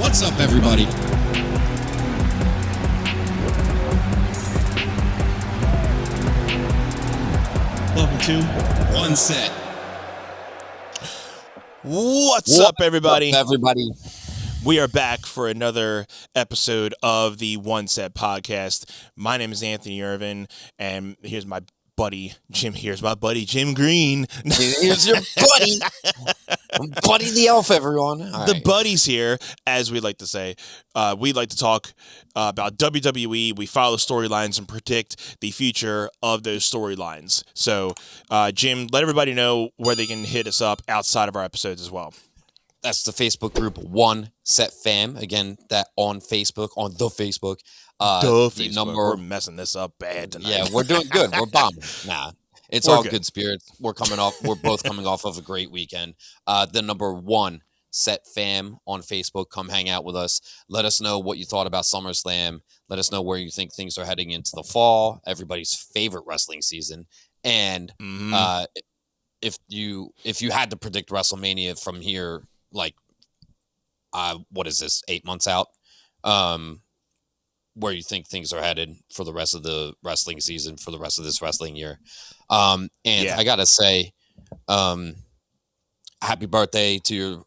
What's up, everybody? Welcome to One Set. What's up, everybody? Everybody. We are back for another episode of the One Set podcast. My name is Anthony Irvin, and here's my buddy Jim. Here's my buddy Jim Green. Here's your buddy. Buddy the Elf, everyone. The buddies here, as we like to say. We like to talk about WWE. We follow storylines and predict the future of those storylines. So, Jim, let everybody know where they can hit us up outside of our episodes as well. That's the Facebook group One Set Fam. Again, that on Facebook, on the Facebook. The number, we're messing this up bad tonight. Yeah, we're doing good. We're bombing. Nah, we're all good spirits. We're both coming off of a great weekend. The number One Set Fam on Facebook. Come hang out with us. Let us know what you thought about SummerSlam. Let us know where you think things are heading into the fall. Everybody's favorite wrestling season. And if you had to predict WrestleMania from here, like, what is this, 8 months out? Where you think things are headed for the rest of the wrestling season, for the rest of this wrestling year. I gotta say, happy birthday to your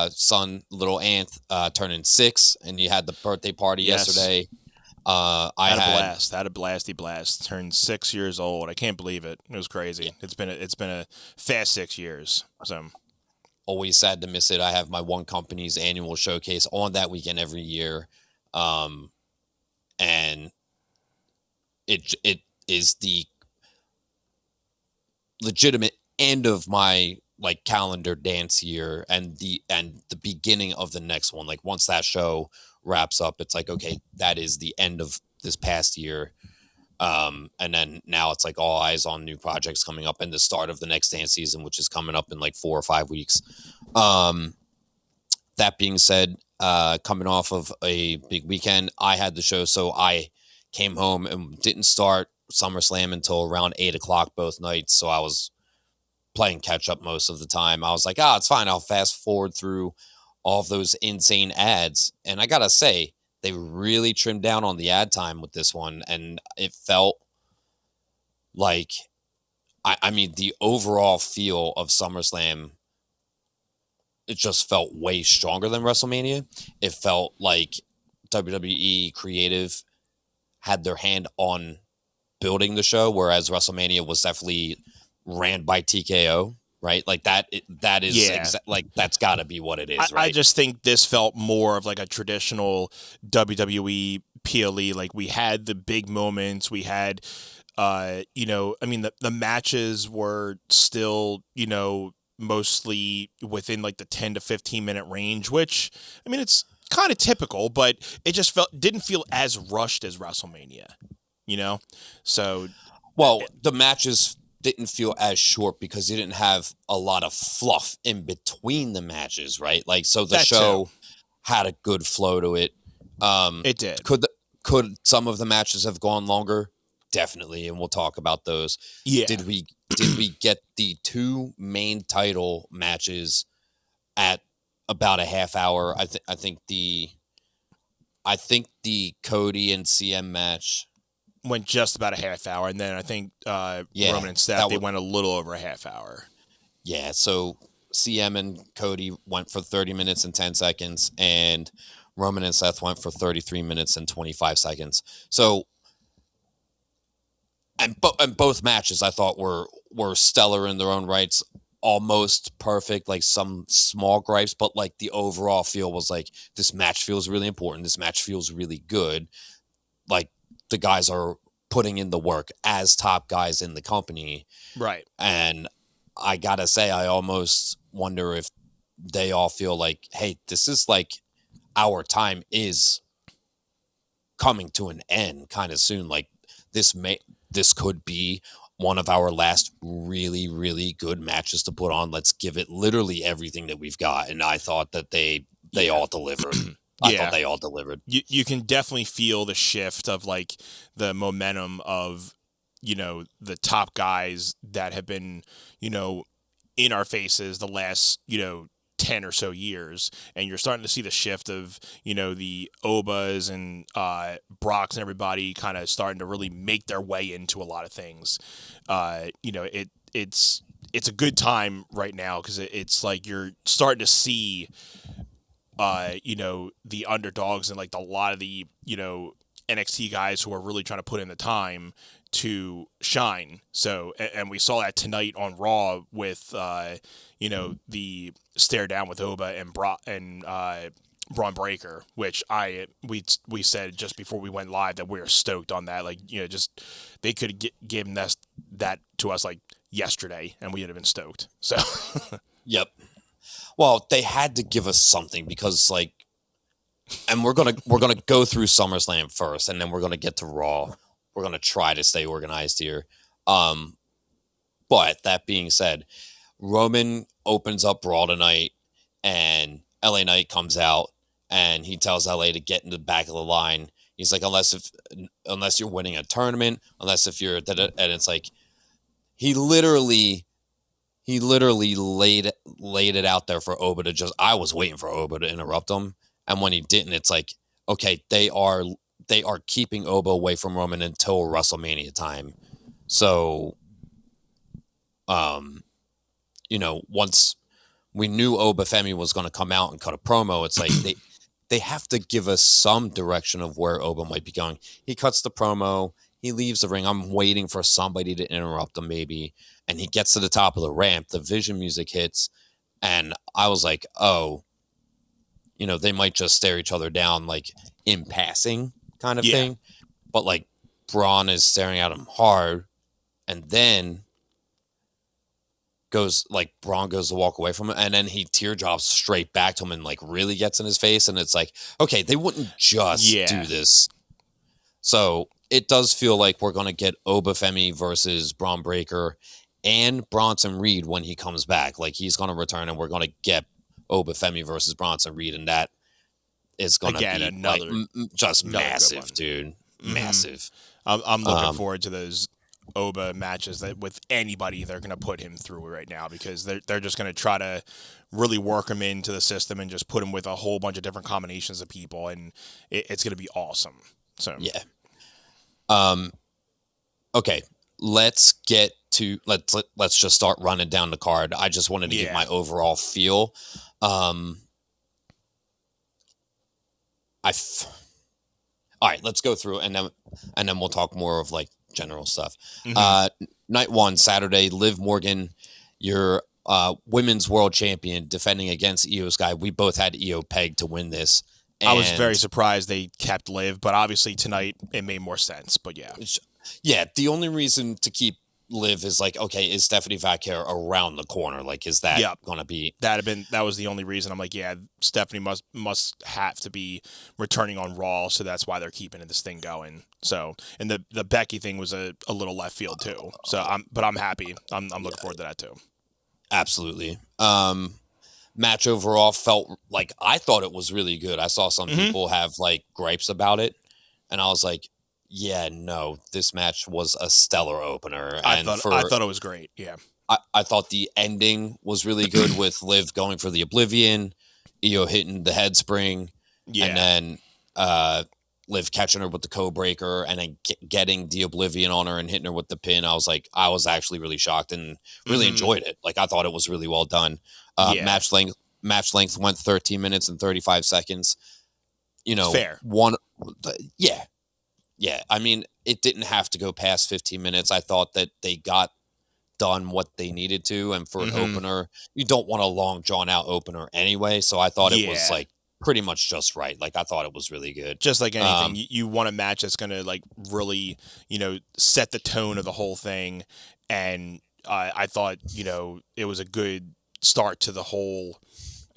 son, little Anth, turning 6, and you had the birthday party yesterday. I had a blasty blast. Turned 6 years old. I can't believe it. It was crazy. Yeah. It's been a fast 6 years. So always sad to miss it. I have my one company's annual showcase on that weekend every year. And it is the legitimate end of my like calendar dance year and the beginning of the next one. Like once that show wraps up, it's like, okay, that is the end of this past year. And then now it's like all eyes on new projects coming up and the start of the next dance season, which is coming up in like 4 or 5 weeks. That being said, coming off of a big weekend, I had the show, so I came home and didn't start SummerSlam until around 8 o'clock both nights. So I was playing catch up most of the time. I was like, it's fine. I'll fast forward through all of those insane ads. And I gotta say, they really trimmed down on the ad time with this one. And it felt like, I mean, the overall feel of SummerSlam, it just felt way stronger than WrestleMania. It felt like WWE creative had their hand on building the show, whereas WrestleMania was definitely ran by TKO, right? Like that is like that's got to be what it is, right? I just think this felt more of like a traditional WWE PLE. Like we had the big moments, we had I mean the matches were still, mostly within like the 10 to 15 minute range, which I mean it's kind of typical, but it just didn't feel as rushed as WrestleMania, So the matches didn't feel as short because you didn't have a lot of fluff in between the matches, right? Like, so the show had a good flow to it. It did. Could some of the matches have gone longer? Definitely, and we'll talk about those. Yeah. Did we get the 2 main title matches at about a half hour? I think the Cody and CM match went just about a half hour, and then I think Roman and Seth, they went a little over a half hour. Yeah, so CM and Cody went for 30 minutes and 10 seconds, and Roman and Seth went for 33 minutes and 25 seconds. So, and both matches I thought were stellar in their own rights, almost perfect, like some small gripes, but like the overall feel was like, this match feels really important. This match feels really good. Like, the guys are putting in the work as top guys in the company. Right. And I gotta say, I almost wonder if they all feel like, hey, this is like our time is coming to an end kind of soon. Like this could be one of our last really, really good matches to put on. Let's give it literally everything that we've got. And I thought that they all delivered. I thought they all delivered. You can definitely feel the shift of like the momentum of, the top guys that have been, in our faces the last, 10 or so years, and you're starting to see the shift of, the Obas and Brocks and everybody kind of starting to really make their way into a lot of things. It's a good time right now because it's like you're starting to see, the underdogs and like a lot of the, NXT guys who are really trying to put in the time to shine. So, and we saw that tonight on Raw with, the stare down with Oba and Braun Breaker, which we said just before we went live that we were stoked on that. Like, just they could have given that to us like yesterday, and we would have been stoked. So, Yep. Well, they had to give us something because like. And we're gonna go through SummerSlam first, and then we're gonna get to Raw. We're gonna try to stay organized here. But that being said, Roman opens up Raw tonight, and LA Knight comes out, and he tells LA to get in the back of the line. He's like, unless you're winning a tournament, unless if you're, and it's like he literally laid it out there for Oba to just. I was waiting for Oba to interrupt him. And when he didn't, it's like, okay, they are keeping Oba away from Roman until WrestleMania time. So, once we knew Oba Femi was going to come out and cut a promo, it's like they have to give us some direction of where Oba might be going. He cuts the promo, he leaves the ring. I'm waiting for somebody to interrupt him maybe. And he gets to the top of the ramp, the Vision music hits, and I was like, oh, they might just stare each other down, like in passing kind of thing. But like Braun is staring at him hard, and then Braun goes to walk away from him, and then he teardrops straight back to him and like really gets in his face. And it's like, okay, they wouldn't just do this. So it does feel like we're going to get Oba Femi versus Braun Breaker and Bronson Reed when he comes back. Like he's going to return, and we're going to get Oba Femi versus Bronson Reed, and that is going to be another, just massive, dude. Mm-hmm. Massive. I'm looking forward to those Oba matches that with anybody they're going to put him through right now, because they're just going to try to really work him into the system and just put him with a whole bunch of different combinations of people, and it's going to be awesome. So okay, let's just start running down the card. I just wanted to give my overall feel. All right, let's go through and then we'll talk more of like general stuff. Mm-hmm. Night one, Saturday, Liv Morgan, your women's world champion, defending against Io Sky. We both had Io pegged to win this. And I was very surprised they kept Liv, but obviously tonight it made more sense. But the only reason to keep Liv is like, okay, is Stephanie Vaquer around the corner? Like, is that going to be? That was the only reason. I'm like, Stephanie must have to be returning on Raw, so that's why they're keeping this thing going. So, and the Becky thing was a little left field too. So I'm happy. I'm looking forward to that too. Absolutely. Match overall felt like, I thought it was really good. I saw some people have like gripes about it, and I was like, yeah, no, this match was a stellar opener. I thought it was great. Yeah. I thought the ending was really good with Liv going for the Oblivion, Io hitting the head spring, and then Liv catching her with the co-breaker, and then getting the Oblivion on her and hitting her with the pin. I was actually really shocked and really enjoyed it. Like, I thought it was really well done. Match length went 13 minutes and 35 seconds. Fair. Yeah, I mean, it didn't have to go past 15 minutes. I thought that they got done what they needed to, and for an opener, you don't want a long, drawn-out opener anyway, so I thought it was, like, pretty much just right. Like, I thought it was really good. Just like anything, you want a match that's going to, like, really, set the tone of the whole thing, and I thought, it was a good start to the whole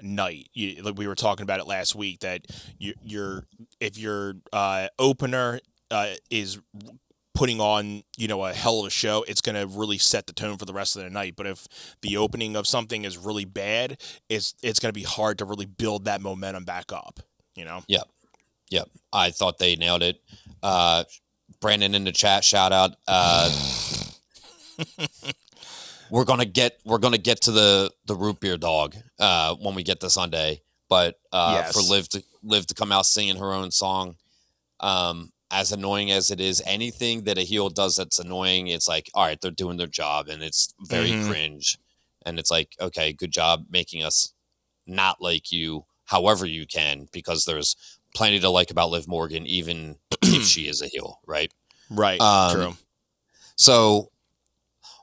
night. Like we were talking about it last week, that if your opener is putting on, a hell of a show, it's going to really set the tone for the rest of the night. But if the opening of something is really bad, it's going to be hard to really build that momentum back up, Yep. I thought they nailed it. Brandon in the chat, shout out. we're gonna get to the root beer dog when we get to Sunday. But for Yes. Liv to come out singing her own song, as annoying as it is, anything that a heel does that's annoying, it's like, all right, they're doing their job, and it's very cringe. And it's like, okay, good job making us not like you however you can, because there's plenty to like about Liv Morgan, even if she is a heel, right? Right. True. So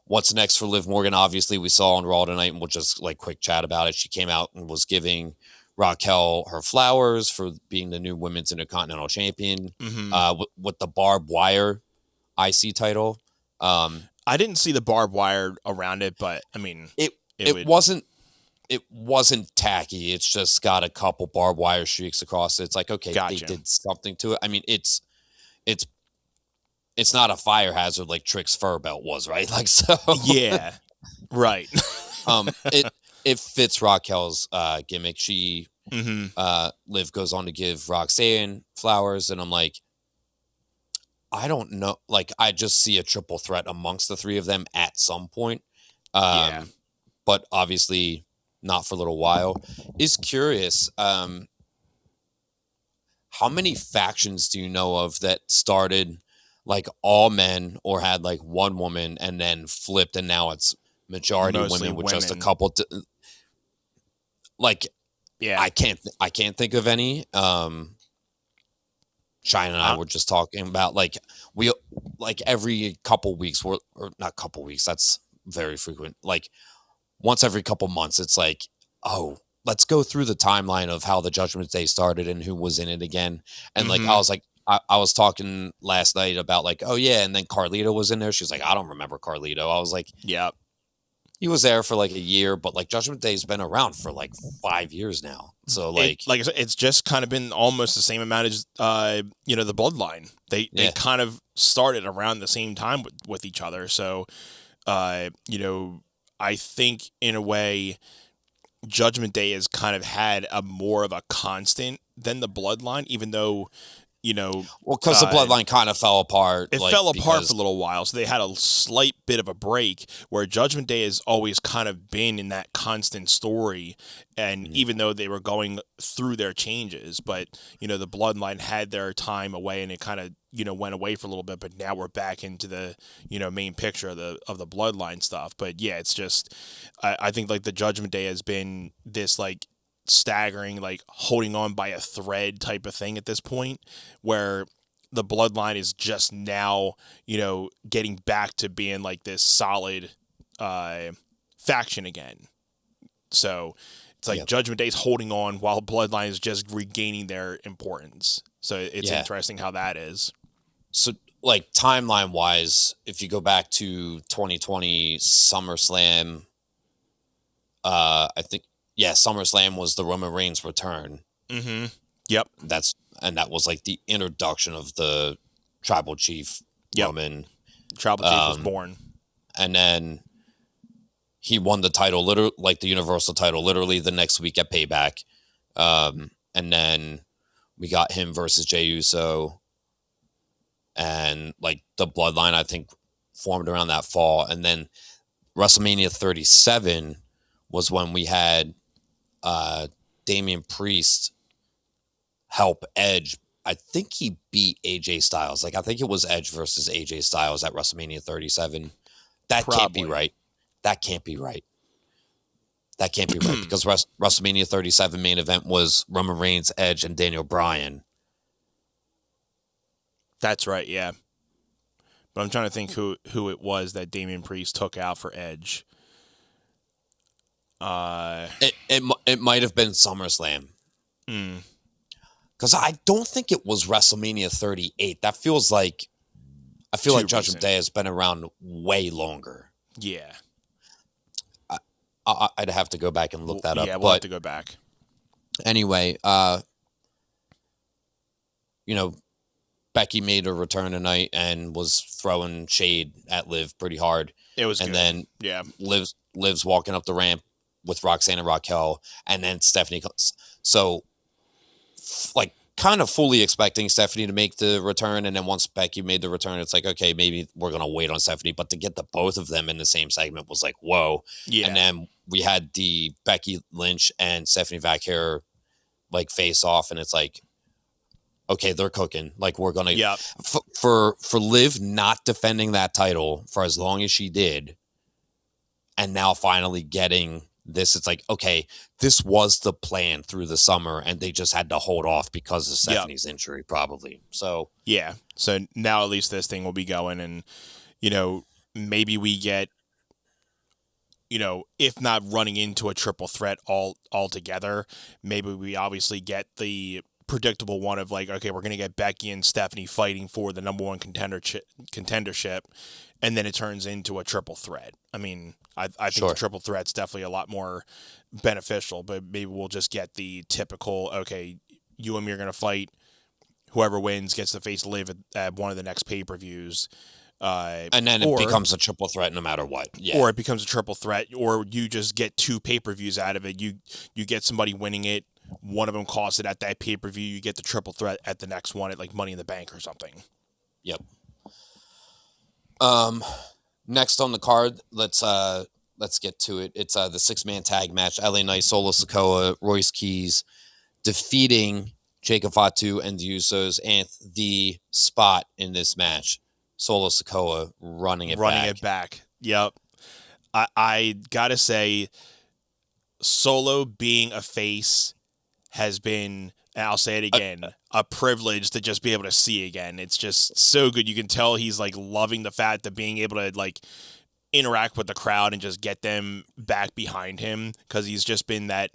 what's next for Liv Morgan? Obviously, we saw on Raw tonight, and we'll just like quick chat about it. She came out and was giving Raquel her flowers for being the new Women's Intercontinental Champion with the barbed wire IC title. I didn't see the barbed wire around it, but I mean, it wasn't tacky. It's just got a couple barbed wire streaks across it. It's like, okay, Gotcha. they did something to it. I mean, it's not a fire hazard like Trick's fur belt was, right? Like, so yeah, right. it fits Raquel's gimmick. She Liv goes on to give Roxanne flowers, and I'm like, I don't know. Like, I just see a triple threat amongst the three of them at some point. But obviously not for a little while. Is curious, how many factions do you know of that started like all men or had like one woman and then flipped, and now it's majority Mostly women with just a women. couple like, Yeah. I can't think of any. Shine and I were just talking about, like, we like every couple weeks, or not couple weeks, that's very frequent, like once every couple months, it's like, oh, let's go through the timeline of how the Judgment Day started and who was in it again. And like, I was like, I was talking last night about like, oh yeah, and then Carlito was in there. She's like, I don't remember Carlito. I was like, yeah. he was there for like a year, but like Judgment Day's been around for like 5 years now. So like, it's just kind of been almost the same amount as the Bloodline. They kind of started around the same time with each other. So I think in a way, Judgment Day has kind of had a more of a constant than the Bloodline, even though, well, because the Bloodline kind of fell apart. It fell apart for a little while, so they had a slight bit of a break, where Judgment Day has always kind of been in that constant story. And even though they were going through their changes, but, the Bloodline had their time away, and it kind of, went away for a little bit, but now we're back into the, main picture of the Bloodline stuff. But yeah, it's just, I think like the Judgment Day has been this like staggering, like holding on by a thread type of thing at this point, where the Bloodline is just now, getting back to being like this solid faction again. So it's like Judgment Day's holding on while Bloodline is just regaining their importance. So it's interesting how that is. So like timeline wise, if you go back to 2020 SummerSlam, I think, SummerSlam was the Roman Reigns return. Yep. That was like the introduction of the Tribal Chief Roman. Tribal Chief was born. And then he won the title, literally, like the Universal title, literally the next week at Payback. And then we got him versus Jey Uso. And like the Bloodline, I think, formed around that fall. And then WrestleMania 37 was when we had Damian Priest help Edge. I think he beat AJ Styles. Like, I think it was Edge versus AJ Styles at WrestleMania 37. That can't be right. That can't be right. Because WrestleMania 37 main event was Roman Reigns, Edge, and Daniel Bryan. That's right, yeah. But I'm trying to think who it was that Damian Priest took out for Edge. It might have been SummerSlam. Because I don't think it was WrestleMania 38. That feels like, I feel like Judgment Day has been around way longer. Yeah. I'd have to go back and look that up. Yeah, we'll have to go back. Anyway, Becky made a return tonight and was throwing shade at Liv pretty hard. It was and good. Then Liv's walking up the ramp with Roxanne and Raquel, and then Stephanie comes. So, like, kind of fully expecting Stephanie to make the return, and then once Becky made the return, it's like, okay, maybe we're gonna wait on Stephanie. But to get the both of them in the same segment was like, whoa. Yeah. And then we had the Becky Lynch and Stephanie Vaquer like face off, and it's like, okay, they're cooking. Like, we're gonna for Liv not defending that title for as long as she did, and now finally getting this, it's like, okay, this was the plan through the summer, and they just had to hold off because of Stephanie's injury, probably. So yeah, so now at least this thing will be going, and maybe we get, if not running into a triple threat altogether, maybe we obviously get the predictable one of like, okay, we're going to get Becky and Stephanie fighting for the number one contendership, and then it turns into a triple threat. I mean, I think the triple threat's definitely a lot more beneficial, but maybe we'll just get the typical, okay, you and me are going to fight. Whoever wins gets to face Liv at one of the next pay-per-views. And then it becomes a triple threat no matter what. Yeah. Or it becomes a triple threat, or you just get 2 pay-per-views out of it. You get somebody winning it. One of them costs it at that pay-per-view. You get the triple threat at the next one at like Money in the Bank or something. Yep. Next on the card, let's get to it. It's the 6-man tag match. LA Knight, Solo Sikoa, Royce Keys defeating Jacob Fatu and the Usos, and the spot in this match, Solo Sikoa running it back. Yep. I gotta say, Solo being a face has been, and I'll say it again, a privilege to just be able to see again. It's just so good. You can tell he's like loving the fact that being able to like interact with the crowd and just get them back behind him, because he's just been that,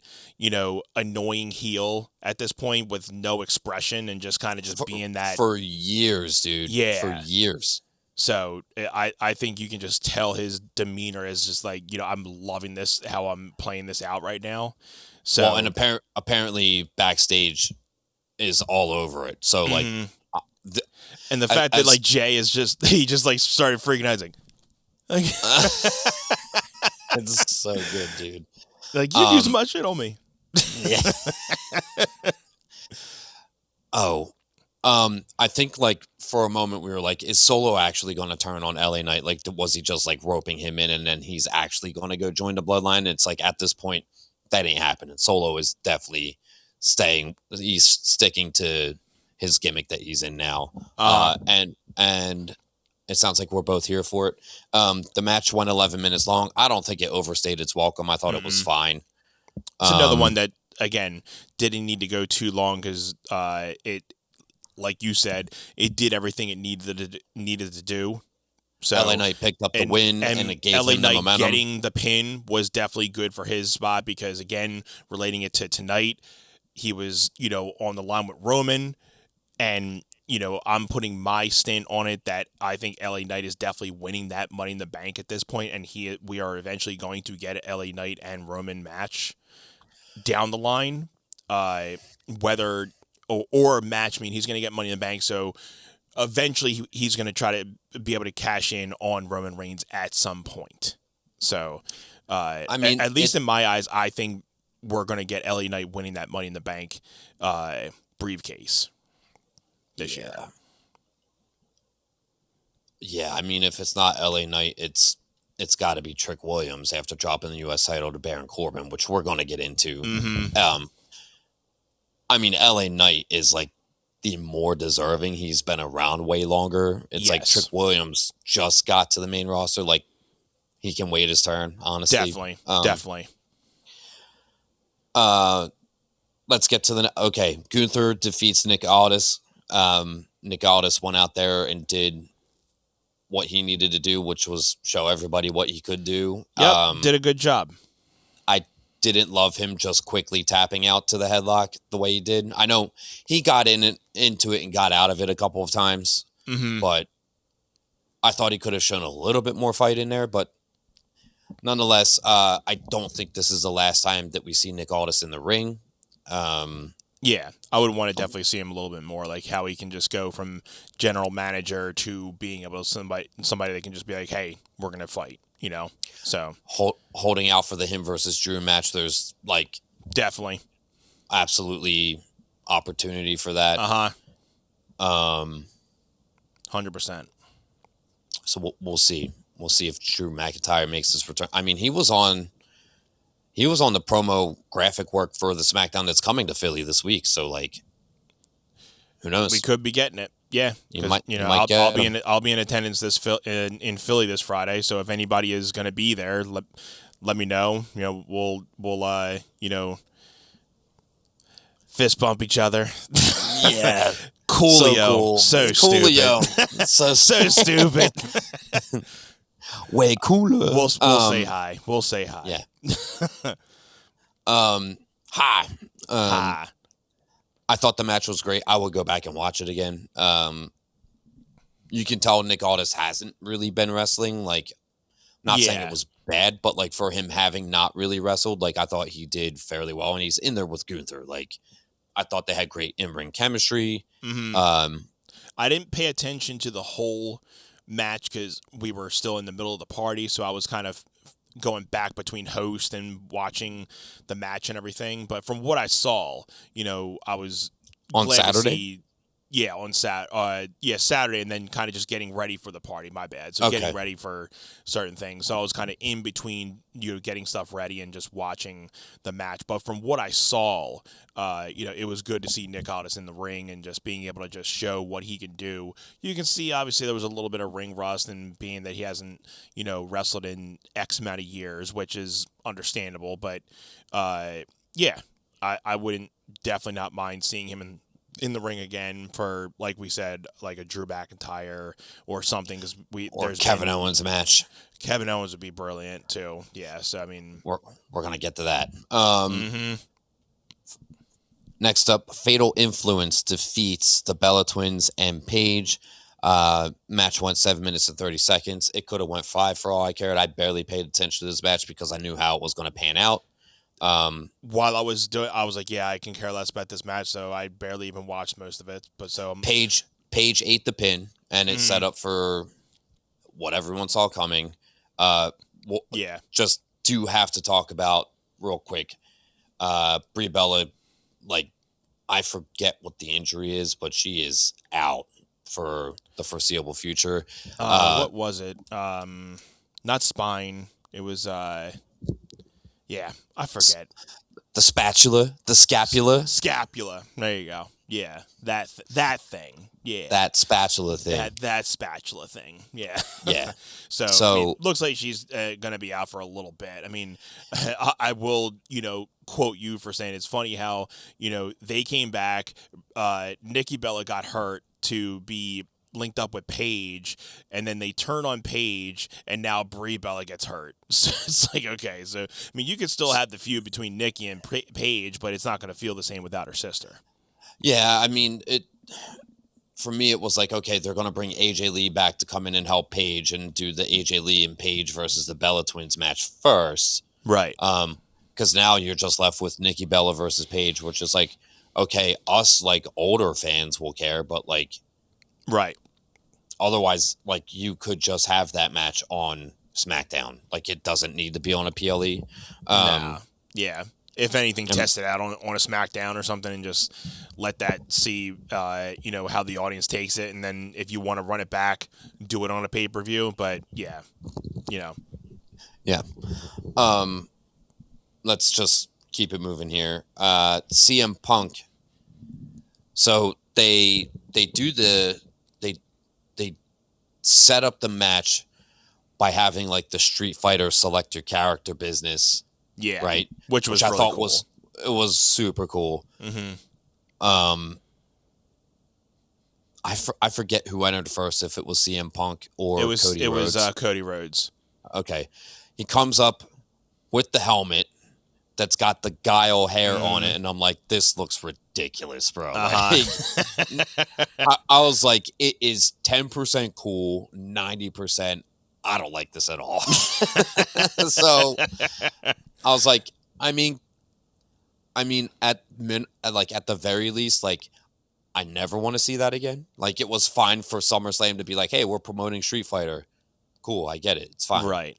annoying heel at this point with no expression and just kind of just being that for years, dude. Yeah. For years. So I think you can just tell his demeanor is just like, I'm loving this, how I'm playing this out right now. So, well, and apparently backstage is all over it. So like, and the fact that like Jay is he just like started freaking out. It's so good, dude. Like, you use my shit on me. Yeah. I think like for a moment we were like, is Solo actually going to turn on LA Knight? Like, was he just like roping him in and then he's actually going to go join the Bloodline? It's like, at this point, that ain't happening. Solo is definitely he's sticking to his gimmick that he's in now. And it sounds like we're both here for it. The match went 11 minutes long. I don't think it overstayed its welcome. I thought it was fine. It's another one that, again, didn't need to go too long because it, like you said, it did everything it needed to do. So LA Knight picked up the win, and it gave him the momentum. Getting the pin was definitely good for his spot because, again, relating it to tonight, he was, on the line with Roman, and, I'm putting my stint on it that I think LA Knight is definitely winning that Money in the Bank at this point, and we are eventually going to get an LA Knight and Roman match down the line, whether or a match. I mean, he's going to get Money in the Bank, so eventually he's going to try to be able to cash in on Roman Reigns at some point. So, I mean, at least in my eyes, I think we're going to get LA Knight winning that Money in the Bank briefcase this year. Yeah, I mean, if it's not LA Knight, it's got to be Trick Williams after dropping the U.S. title to Baron Corbin, which we're going to get into. I mean, LA Knight is like the more deserving. He's been around way longer. It's like Trick Williams just got to the main roster. Like, he can wait his turn, honestly. Definitely. Let's get to okay. Gunther defeats Nick Aldis. Nick Aldis went out there and did what he needed to do, which was show everybody what he could do. Yep, did a good job. I didn't love him just quickly tapping out to the headlock the way he did. I know he got into it and got out of it a couple of times, but I thought he could have shown a little bit more fight in there. But nonetheless, I don't think this is the last time that we see Nick Aldis in the ring. Yeah, I would want to definitely see him a little bit more, like how he can just go from general manager to being able to somebody that can just be like, hey, we're going to fight, So holding out for the him versus Drew match, there's like definitely absolutely opportunity for that. 100%. So we'll see. We'll see if Drew McIntyre makes his return. I mean, he was on the promo graphic work for the SmackDown that's coming to Philly this week. So like, who knows? We could be getting it. Yeah, because I'll be in attendance in Philly this Friday. So if anybody is going to be there, let me know. You know, we'll fist bump each other. Yeah, Coolio, so stupid. Coolio, so stupid. Way cooler. We'll say hi. We'll say hi. Yeah. Hi. Hi. I thought the match was great. I would go back and watch it again. You can tell Nick Aldis hasn't really been wrestling. Like, not saying it was bad, but like for him having not really wrestled, like I thought he did fairly well, and he's in there with Gunther. Like, I thought they had great in-ring chemistry. Mm-hmm. I didn't pay attention to the whole match because we were still in the middle of the party, so I was kind of going back between host and watching the match and everything. But from what I saw, you know, I was on glad Saturday. To see, on Saturday, and then kind of just getting ready for the party. My bad. So getting ready for certain things. So I was kind of in between, you know, getting stuff ready and just watching the match. But from what I saw, you know, it was good to see Nick Aldis in the ring and just being able to just show what he can do. You can see, obviously, there was a little bit of ring rust, and being that he hasn't, you know, wrestled in X amount of years, which is understandable. But I wouldn't definitely not mind seeing him in the ring again for, like we said, like a Drew McIntyre or something. Because there's Kevin Owens match. Kevin Owens would be brilliant too. Yeah, so I mean, we're gonna get to that. Next up, Fatal Influence defeats the Bella Twins and Paige. Match went 7 minutes and 30 seconds. It could have went 5 for all I cared. I barely paid attention to this match because I knew how it was going to pan out. While I was doing, I was like, yeah, I can care less about this match, so I barely even watched most of it. But so Paige ate the pin, and it set up for what everyone saw coming. Just do have to talk about real quick. Brie Bella, like, I forget what the injury is, but she is out for the foreseeable future. What was it? Not spine. It was yeah, I forget. The spatula, the scapula. Scapula. There you go. Yeah, that thing. Yeah, that spatula thing. That spatula thing. Yeah. Yeah. So I mean, looks like she's gonna be out for a little bit. I mean, I will, you know, quote you for saying it's funny how, you know, they came back. Nikki Bella got hurt to be linked up with Paige, and then they turn on Paige, and now Brie Bella gets hurt. So it's like, okay, so I mean, you could still have the feud between Nikki and Paige, but it's not going to feel the same without her sister. Yeah, I mean, for me, it was like, okay, they're going to bring AJ Lee back to come in and help Paige and do the AJ Lee and Paige versus the Bella Twins match first. Right. Because now you're just left with Nikki Bella versus Paige, which is like, okay, us, like, older fans will care, but, like, right. Otherwise, like, you could just have that match on SmackDown. Like, it doesn't need to be on a PLE. Yeah. If anything, test it out on a SmackDown or something and just let that see, you know, how the audience takes it. And then if you want to run it back, do it on a pay-per-view. But, yeah, you know. Yeah. Let's just keep it moving here. CM Punk. So they set up the match by having, like, the Street Fighter select your character business. Yeah. Right. Which I really thought cool. was super cool. Mm-hmm. I forget who entered first, if it was CM Punk or Cody Rhodes. It was Cody Rhodes. Okay. He comes up with the helmet that's got the guile hair on it, and I'm like, this looks ridiculous, bro. Uh-huh. I was like, it is 10% cool, 90%. I don't like this at all. So I was like, I mean, at the very least, like, I never want to see that again. Like, it was fine for SummerSlam to be like, hey, we're promoting Street Fighter. Cool, I get it. It's fine. Right.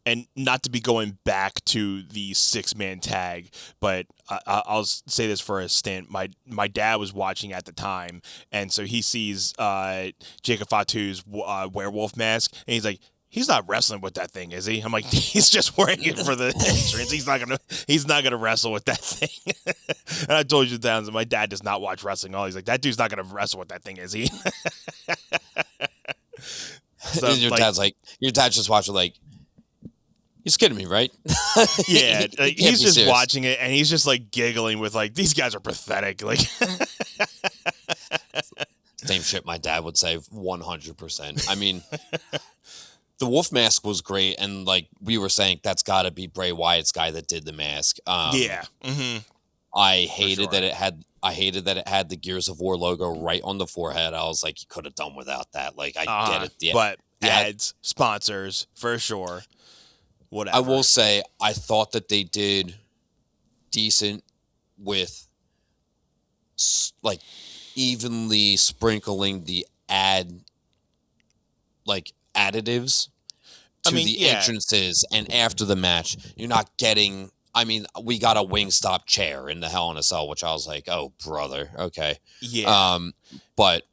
and not to be going back to the 6-man tag, but I'll say this for a stint. My dad was watching at the time, and so he sees Jacob Fatu's werewolf mask, and he's like, he's not wrestling with that thing, is he? I'm like, he's just wearing it for the entrance. He's not gonna wrestle with that thing. And I told you that my dad does not watch wrestling. All he's like, that dude's not gonna wrestle with that thing, is he? So, your dad's just watching like, you're kidding me, right? Yeah, he's just serious. Watching it, and he's just like giggling with like, these guys are pathetic. Like, same shit my dad would say, 100%. I mean, the wolf mask was great, and like we were saying, that's got to be Bray Wyatt's guy that did the mask. Yeah. Mm-hmm. I hated that it had the Gears of War logo right on the forehead. I was like, you could have done without that. Like, I get it. Yeah. But ads, sponsors, for sure. Whatever. I will say, I thought that they did decent with like evenly sprinkling the additives to the entrances, and after the match, you're not getting. I mean, we got a Wingstop chair in the Hell in a Cell, which I was like, oh brother, okay. Yeah. But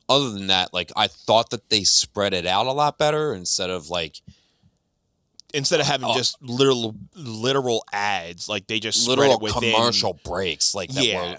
other than that, like, I thought that they spread it out a lot better instead of having just literal ads, like they just spread it within commercial breaks, like that. Yeah,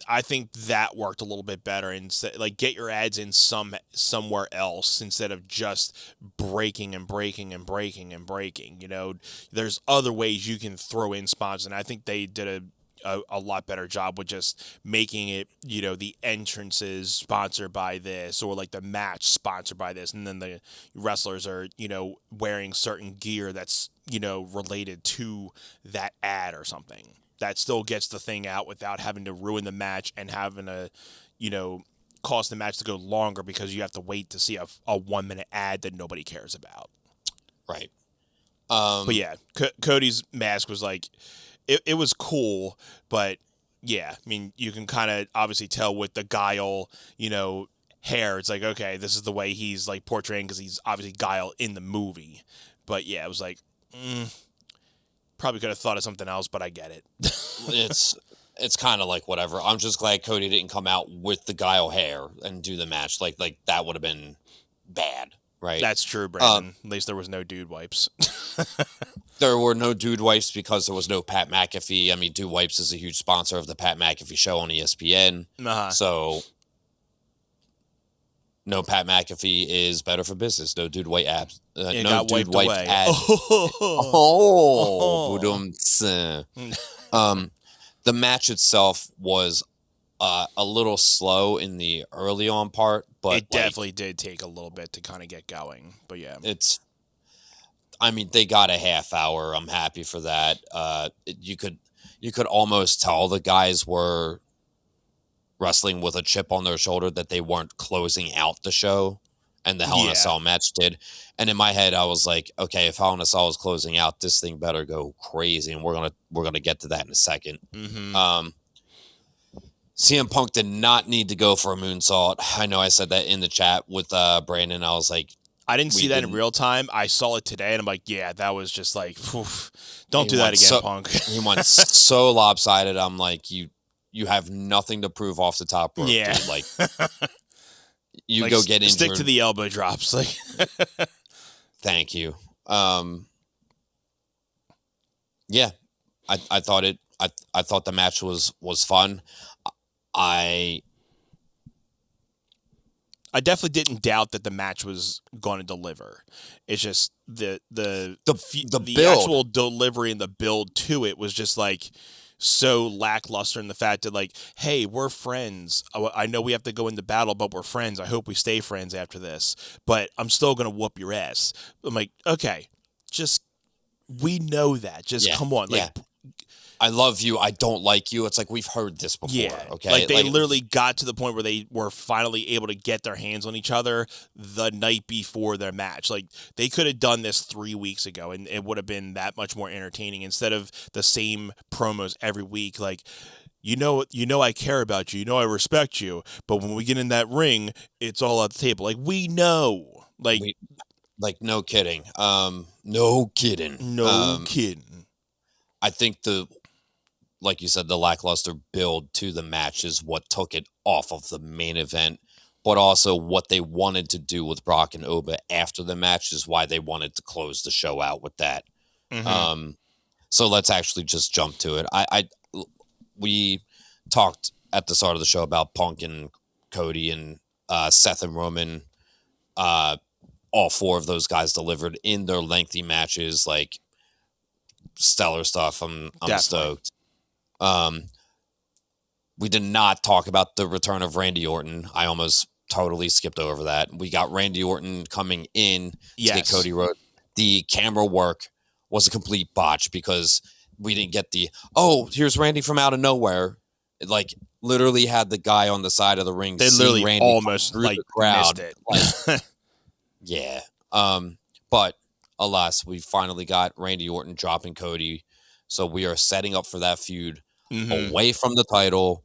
I think that worked a little bit better, and like get your ads in somewhere else instead of just breaking and breaking and breaking and breaking. You know, there's other ways you can throw in spots, and I think they did a lot better job with just making it, you know, the entrances sponsored by this, or like the match sponsored by this, and then the wrestlers are, you know, wearing certain gear that's, you know, related to that ad or something that still gets the thing out without having to ruin the match and having to, you know, cause the match to go longer because you have to wait to see a 1-minute ad that nobody cares about. Right. But yeah, Cody's mask was like, it was cool, but yeah, I mean, you can kind of obviously tell with the Guile, you know, hair. It's like, okay, this is the way he's like portraying, because he's obviously Guile in the movie. But yeah, it was like, probably could have thought of something else, but I get it. It's kind of like whatever. I'm just glad Cody didn't come out with the Guile hair and do the match. Like that would have been bad, right? That's true, Brandon. At least there was no dude wipes. There were no dude wipes because there was no Pat McAfee. I mean, Dude Wipes is a huge sponsor of the Pat McAfee show on ESPN. Uh-huh. So, no Pat McAfee is better for business. No dude wipe apps. No dude wipe ad. The match itself was a little slow in the early on part, but it definitely did take a little bit to kind of get going. But yeah, I mean, they got a half hour. I'm happy for that. You could almost tell the guys were wrestling with a chip on their shoulder, that they weren't closing out the show, and the Hell in a Cell match did. And in my head, I was like, okay, if Hell in a Cell is closing out, this thing better go crazy, and we're gonna get to that in a second. Mm-hmm. CM Punk did not need to go for a moonsault. I know I said that in the chat with Brandon. I was like, I didn't see that in real time. I saw it today, and I'm like, yeah, that was just like, don't do that again, Punk. He went so lopsided. I'm like, you have nothing to prove off the top rope, dude. Like, you like, go get injured. Stick to the elbow drops. Like, thank you. Yeah, I thought I thought the match was fun. I definitely didn't doubt that the match was going to deliver. It's just the actual delivery and the build to it was just like so lackluster in the fact that, like, hey, we're friends. I know we have to go into battle, but we're friends. I hope we stay friends after this. But I'm still going to whoop your ass. I'm like, okay, just we know that. Just come on, like. Yeah. I love you. I don't like you. It's like, we've heard this before. Yeah, okay. Like they literally got to the point where they were finally able to get their hands on each other the night before their match. Like, they could have done this 3 weeks ago, and it would have been that much more entertaining instead of the same promos every week. Like, you know, I care about you. You know, I respect you. But when we get in that ring, it's all at the table. Like, we know. Like, Like, no kidding. No kidding. No kidding. I think like you said, the lackluster build to the match is what took it off of the main event, but also what they wanted to do with Brock and Oba after the match is why they wanted to close the show out with that. Mm-hmm. So let's actually just jump to it. We talked at the start of the show about Punk and Cody and Seth and Roman. All four of those guys delivered in their lengthy matches, like stellar stuff. I'm Definitely. stoked. We did not talk about the return of Randy Orton. I almost totally skipped over that. We got Randy Orton coming in to get Cody Rhodes. The camera work was a complete botch because we didn't get here's Randy from out of nowhere. It, like, literally had the guy on the side of the ring. They literally Randy almost through the crowd. missed it. Yeah. But alas, we finally got Randy Orton dropping Cody. So we are setting up for that feud away from the title.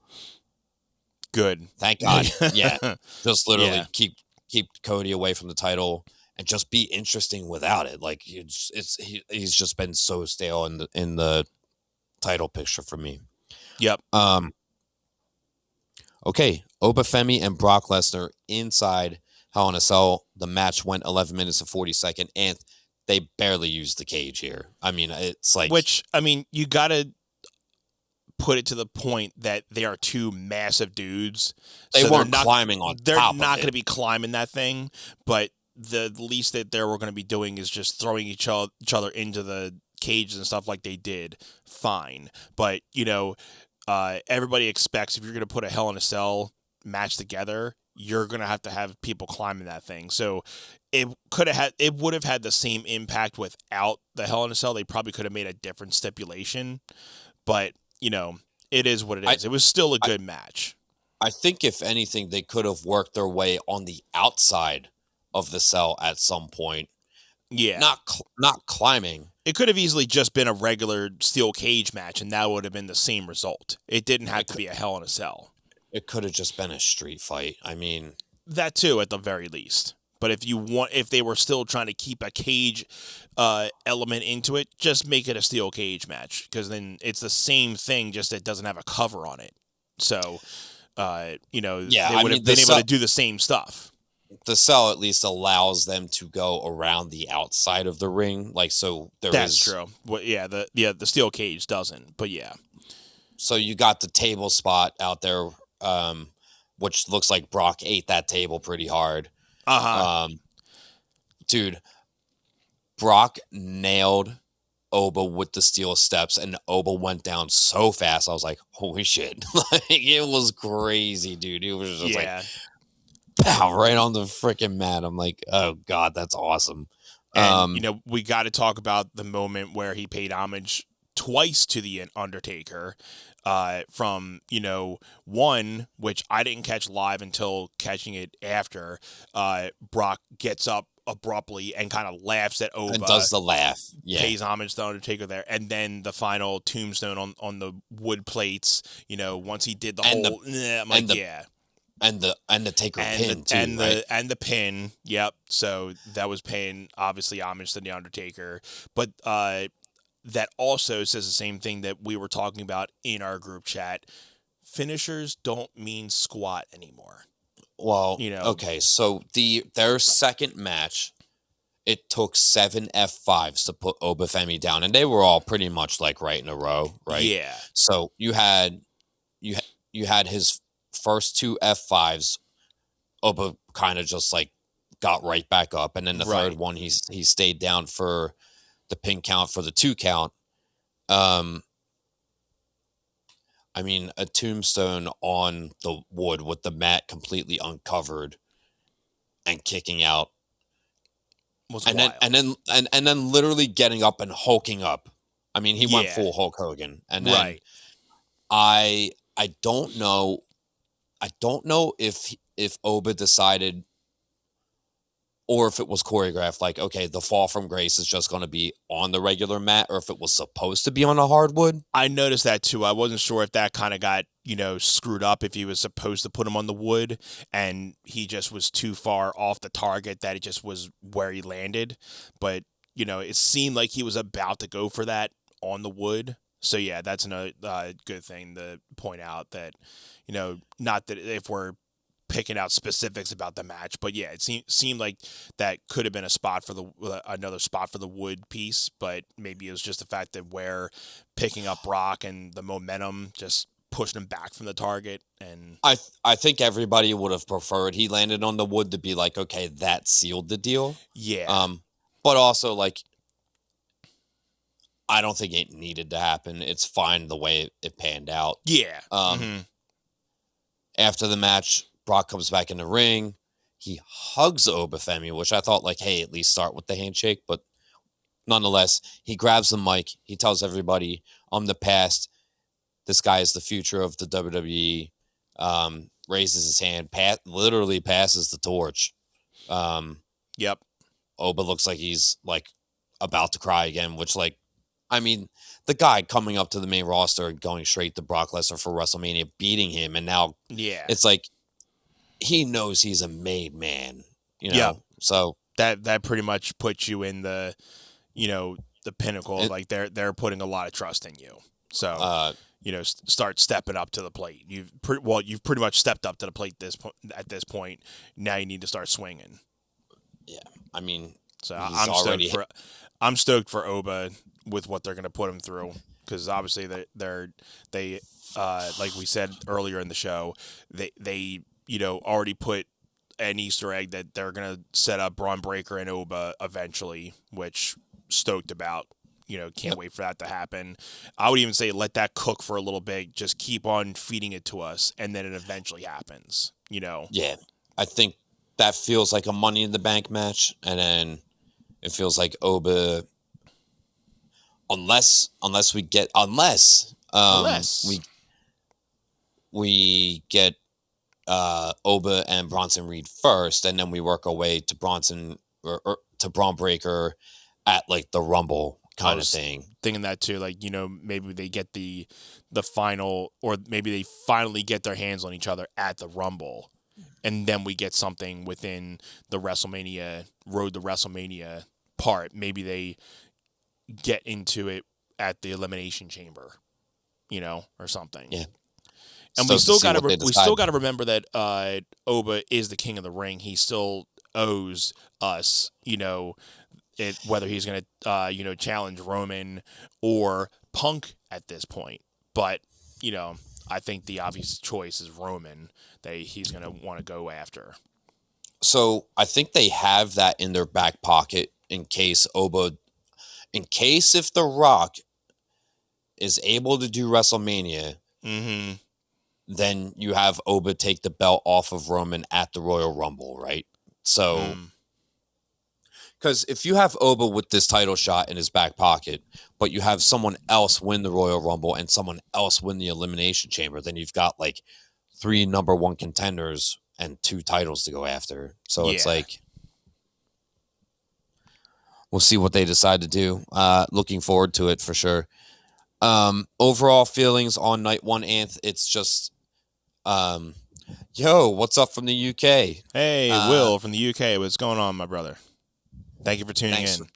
Good. Thank God. Yeah. Just literally keep Cody away from the title and just be interesting without it. Like, he's just been so stale in the title picture for me. Yep. Okay. Obafemi and Brock Lesnar inside Hell in a Cell. The match went 11 minutes and 40 seconds, and they barely used the cage here. I mean, it's like... Which, I mean, you got to put it to the point that they are two massive dudes. They weren't climbing on top of it. They're not going to be climbing that thing, but the least that they were going to be doing is just throwing each other into the cage and stuff like they did. Fine. But, everybody expects if you're going to put a Hell in a Cell match together, you're going to have people climbing that thing. So it would have had the same impact without the Hell in a Cell. They probably could have made a different stipulation, but it is what it is. It was still a good match. I think if anything, they could have worked their way on the outside of the cell at some point. Yeah. Not climbing. It could have easily just been a regular steel cage match, and that would have been the same result. It didn't have to be a Hell in a Cell. It could have just been a street fight. I mean, that too, at the very least. But if they were still trying to keep a cage element into it, just make it a steel cage match, because then it's the same thing, just it doesn't have a cover on it. So, they would have been able to do the same stuff. The cell at least allows them to go around the outside of the ring, like, so That's true. Well, yeah, the steel cage doesn't, but yeah. So you got the table spot out there, which looks like Brock ate that table pretty hard. Dude, Brock nailed Oba with the steel steps, and Oba went down so fast. I was like, holy shit. Like, it was crazy, dude. It was just like, pow, right on the freaking mat. I'm like, oh God, that's awesome. And, we got to talk about the moment where he paid homage twice to the Undertaker. From, one, which I didn't catch live until catching it after, Brock gets up abruptly and kind of laughs at Oba. And does the laugh. Yeah. Pays homage to the Undertaker there. And then the final tombstone on the wood plates, once he did the whole... I'm like, yeah. And the Taker pin, too, right? And the pin, yep. So that was paying, obviously, homage to the Undertaker. But... that also says the same thing that we were talking about in our group chat. Finishers don't mean squat anymore. Well, okay, so their second match, it took 7 F5s to put Obafemi down, and they were all pretty much like right in a row, right? Yeah. So you had his first 2 F5s. Oba kind of just like got right back up, and then the third one he stayed down for the pin count for the 2 count. I mean, a tombstone on the wood with the mat completely uncovered and kicking out was and wild. then and then literally getting up and hulking up. I mean, he went full Hulk Hogan. And then I don't know if Oba decided or if it was choreographed, like, okay, the fall from grace is just going to be on the regular mat, or if it was supposed to be on a hardwood. I noticed that too. I wasn't sure if that kind of got, screwed up, if he was supposed to put him on the wood and he just was too far off the target, that it just was where he landed. But, it seemed like he was about to go for that on the wood. So, yeah, that's another good thing to point out, that, not that if we're picking out specifics about the match, but yeah, it seemed like that could have been another spot for the wood piece, but maybe it was just the fact that we're picking up Brock and the momentum just pushing him back from the target. And I think everybody would have preferred he landed on the wood to be like, okay, that sealed the deal. Yeah. But also, like, I don't think it needed to happen. It's fine the way it panned out. Yeah. After the match, Brock comes back in the ring. He hugs Obafemi, which I thought, like, hey, at least start with the handshake. But nonetheless, he grabs the mic. He tells everybody, I'm the past. This guy is the future of the WWE. Raises his hand, literally passes the torch. Yep. Oba looks like he's, like, about to cry again, which, like, I mean, the guy coming up to the main roster and going straight to Brock Lesnar for WrestleMania, beating him, and now it's like, he knows he's a made man, Yeah. So that pretty much puts you in the, the pinnacle. Like they're putting a lot of trust in you. So start stepping up to the plate. You've pretty much stepped up to the plate at this point. Now you need to start swinging. Yeah, I mean, so I'm stoked for Oba with what they're going to put him through, because obviously they like we said earlier in the show, they already put an Easter egg that they're going to set up Braun Breaker and Oba eventually, which stoked about. Can't wait for that to happen. I would even say let that cook for a little bit. Just keep on feeding it to us, and then it eventually happens. Yeah, I think that feels like a Money in the Bank match, and then it feels like Oba, unless we get Oba and Bronson Reed first, and then we work our way to Bronson or to Braun Breaker at, like, the Rumble kind of thing. Thinking that too, like, maybe they get the final, or maybe they finally get their hands on each other at the Rumble, and then we get something within the WrestleMania road to WrestleMania part. Maybe they get into it at the Elimination Chamber, or something. Yeah. And we still got to remember that Oba is the king of the ring. He still owes us, whether he's going to challenge Roman or Punk at this point. But I think the obvious choice is Roman that he's going to want to go after. So I think they have that in their back pocket in case if The Rock is able to do WrestleMania. Mm-hmm. Then you have Oba take the belt off of Roman at the Royal Rumble, right? So, because if you have Oba with this title shot in his back pocket, but you have someone else win the Royal Rumble and someone else win the Elimination Chamber, then you've got, like, 3 number 1 contenders and 2 titles to go after. So it's like, we'll see what they decide to do. Looking forward to it for sure. Overall feelings on night 1, Anth, it's just, yo, what's up from the UK? Hey, Will from the UK. What's going on, my brother? Thank you for tuning in.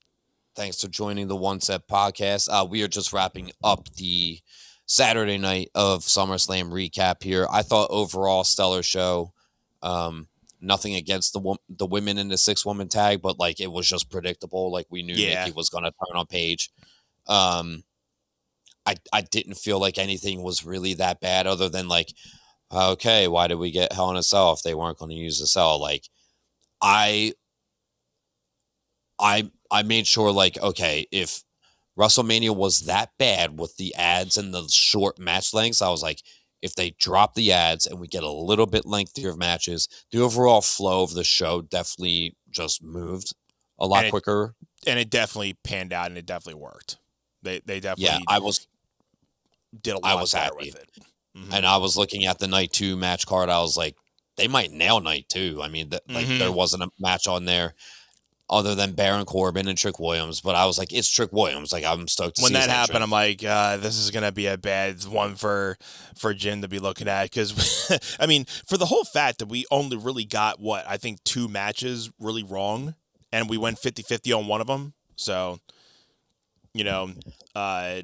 Thanks for joining the One Set podcast. We are just wrapping up the Saturday night of SummerSlam recap here. I thought overall stellar show. Nothing against the women in the 6-woman tag, but, like, it was just predictable. Like, we knew Nikki was going to turn on Paige. I didn't feel like anything was really that bad, other than, like, okay, why did we get Hell in a Cell if they weren't going to use the cell? Like, I made sure, like, okay, if WrestleMania was that bad with the ads and the short match lengths, I was like, if they drop the ads and we get a little bit lengthier matches, the overall flow of the show definitely just moved a lot quicker. And it definitely panned out, and it definitely worked. They definitely did a lot better with it. Mm-hmm. And I was looking at the night 2 match card. I was like, they might nail night 2. I mean, like there Mhm. wasn't a match on there other than Baron Corbin and Trick Williams, but I was like, it's Trick Williams. Like, I'm stoked to When see his that happened, I'm entrance. like, this is gonna be a bad one for Jim to be looking at, because I mean, for the whole fact that we only really got I think 2 matches really wrong, and we went 50-50 on one of them. So, you know, uh,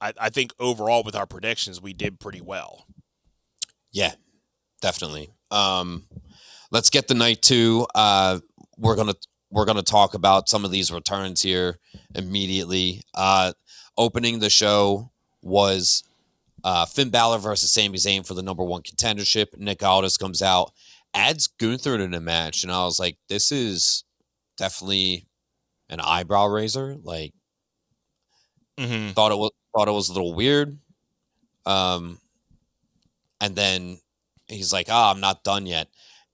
I think overall with our predictions, we did pretty well. Yeah, definitely. Let's get to night 2. We're gonna talk about some of these returns here immediately. Opening the show was Finn Balor versus Sami Zayn for the #1 contendership. Nick Aldis comes out, adds Gunther in the match, and I was like, this is definitely an eyebrow raiser. Like, Mm-hmm. thought it was a little weird. And then he's like, "Oh, I'm not done yet."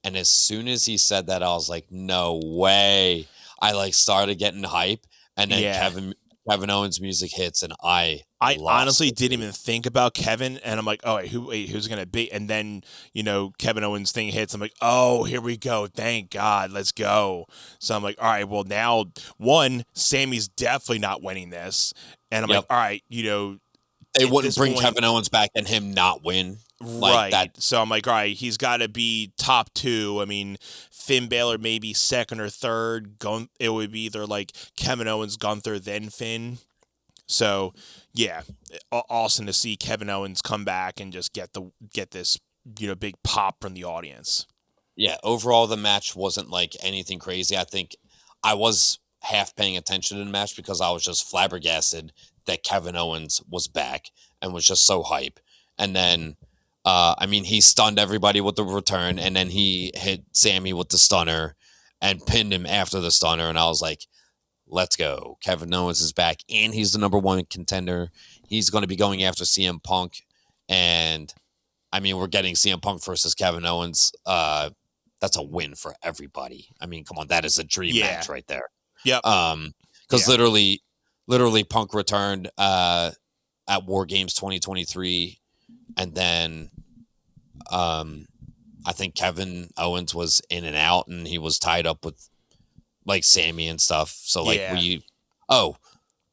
And as soon as he said that, I was like, "No way!" I like started getting hype, and then Yeah. Kevin Owens' music hits, and I lost honestly it, didn't dude. even think about Kevin, and I'm like, oh, who's gonna be? And then Kevin Owens thing hits. I'm like, oh, here we go. Thank God, let's go. So I'm like, all right, well now, Sammy's definitely not winning this, and I'm like, Yep. all right, They at wouldn't this bring point, Kevin Owens back and him not win like right? that. So I'm like, all right, he's got to be top 2. I mean, Finn Balor maybe second or third. It would be either like Kevin Owens, Gunther, then Finn. So, yeah, awesome to see Kevin Owens come back and just get this big pop from the audience. Yeah, overall the match wasn't like anything crazy. I think I was half paying attention to the match because I was just flabbergasted that Kevin Owens was back and was just so hype. And then I mean, he stunned everybody with the return, and then he hit Sammy with the stunner and pinned him after the stunner, and I was like, let's go. Kevin Owens is back, and he's the #1 contender. He's going to be going after CM Punk, and I mean, we're getting CM Punk versus Kevin Owens. That's a win for everybody. I mean, come on, that is a dream Yeah. match right there. Yep. Because Yeah. literally, Punk returned at War Games 2023, and then I think Kevin Owens was in and out, and he was tied up with like Sammy and stuff. So like Yeah.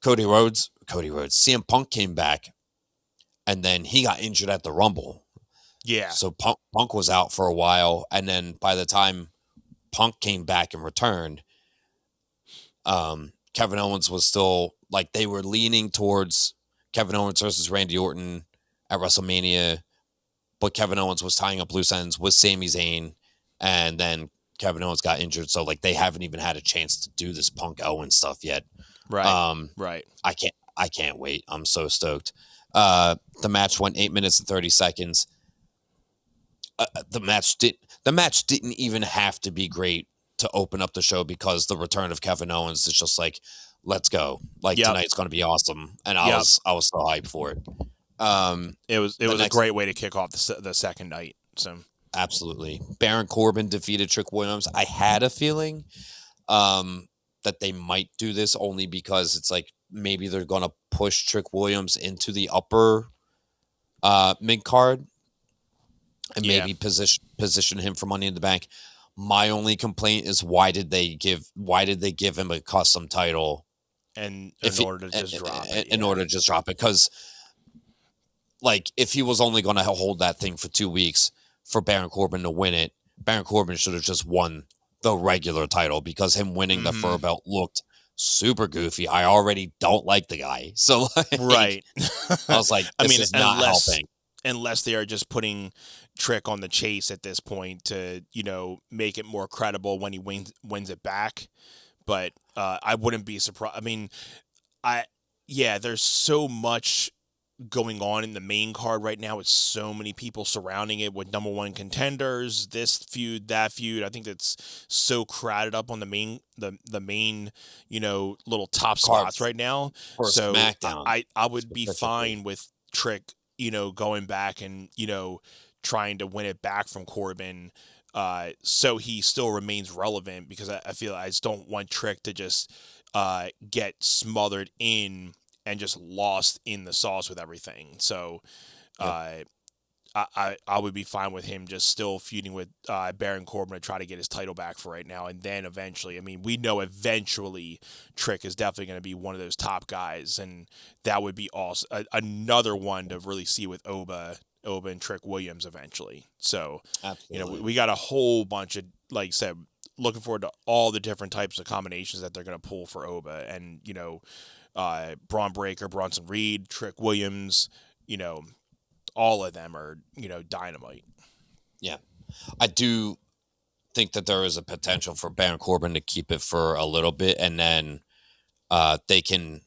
Cody Rhodes, CM Punk came back, and then he got injured at the Rumble. Yeah. So Punk was out for a while, and then by the time Punk came back and returned, Kevin Owens was still like they were leaning towards Kevin Owens versus Randy Orton at WrestleMania, but Kevin Owens was tying up loose ends with Sami Zayn, and then Kevin Owens got injured, so like they haven't even had a chance to do this Punk Owens stuff yet. Right. Right. I can't wait. I'm so stoked. The match went 8 minutes and 30 seconds. The match didn't even have to be great to open up the show because the return of Kevin Owens is just like, let's go. Like tonight's going to be awesome, and I was so hyped for it. It was a great way to kick off the second night. So absolutely, Baron Corbin defeated Trick Williams. I had a feeling that they might do this only because it's like maybe they're going to push Trick Williams into the upper mid card and maybe position him for Money in the Bank. My only complaint is why did they give him a custom title in order to just drop it? In order to just drop it, because like if he was only going to hold that thing for 2 weeks for Baron Corbin to win it, Baron Corbin should have just won the regular title, because him winning the fur belt looked super goofy. I already don't like the guy, so like, right. I was like, this is not helping. Unless they are just putting Trick on the chase at this point to, make it more credible when he wins it back. But I wouldn't be surprised. I mean, there's so much going on in the main card right now with so many people surrounding it with #1 contenders, this feud, that feud. I think that's so crowded up on the main little top spots right now. So SmackDown. I would be fine with Trick going back and trying to win it back from Corbin, so he still remains relevant, because I feel I just don't want Trick to just get smothered in and just lost in the sauce with everything. So I would be fine with him just still feuding with Baron Corbin to try to get his title back for right now. And then eventually, I mean, we know eventually Trick is definitely going to be one of those top guys. And that would be also another one to really see with Oba and Trick Williams eventually. So, Absolutely. we got a whole bunch of, like I said, looking forward to all the different types of combinations that they're going to pull for Oba. And, Braun Breaker, Bronson Reed, Trick Williams, all of them are, dynamite. Yeah. I do think that there is a potential for Baron Corbin to keep it for a little bit, and then they can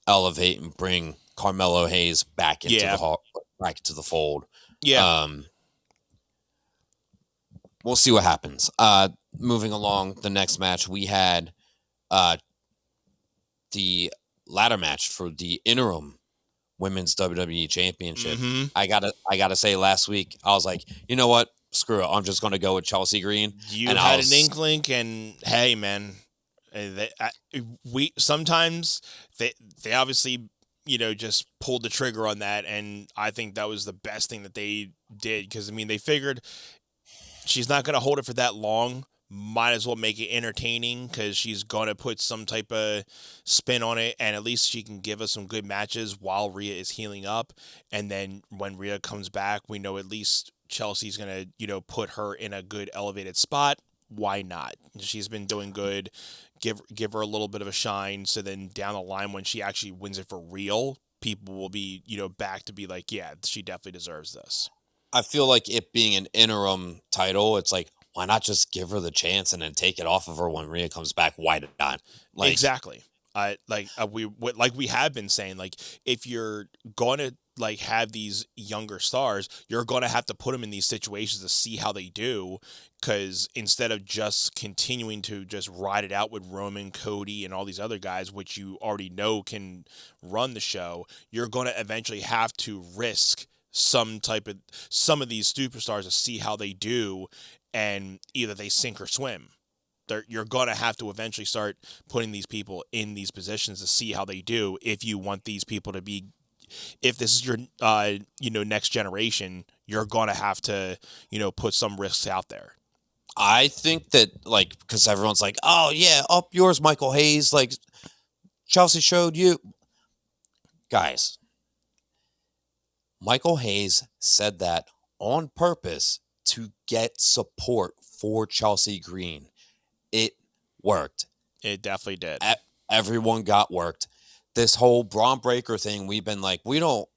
elevate and bring Carmelo Hayes back into the fold. Yeah. We'll see what happens. Moving along, the next match we had the ladder match for the interim Women's WWE Championship. Mm-hmm. I gotta say, last week I was like, you know what? Screw it. I'm just gonna go with Chelsea Green. You had an inkling, and hey, man, sometimes they obviously just pulled the trigger on that, and I think that was the best thing that they did, because I mean they figured she's not gonna hold it for that long. Might as well make it entertaining, because she's going to put some type of spin on it, and at least she can give us some good matches while Rhea is healing up. And then when Rhea comes back, we know at least Chelsea's going to, put her in a good elevated spot. Why not? She's been doing good. Give her a little bit of a shine, so then down the line when she actually wins it for real, people will be, back to be like, yeah, she definitely deserves this. I feel like it being an interim title, it's like, why not just give her the chance and then take it off of her when Rhea comes back? Why not? Exactly. We have been saying, like, if you're going to have these younger stars, you're going to have to put them in these situations to see how they do, because instead of just continuing to just ride it out with Roman, Cody, and all these other guys, which you already know can run the show, you're going to eventually have to risk some of these superstars to see how they do, and either they sink or swim. You're going to have to eventually start putting these people in these positions to see how they do, if you want these people to be, if this is your next generation, you're going to have to put some risks out there. I think that, because everyone's like, oh yeah, up yours, Michael Hayes, like Chelsea showed you. Guys, Michael Hayes said that on purpose to get support for Chelsea Green. It worked. It definitely did. Everyone got worked. This whole Braun Breaker thing, we've been like, we don't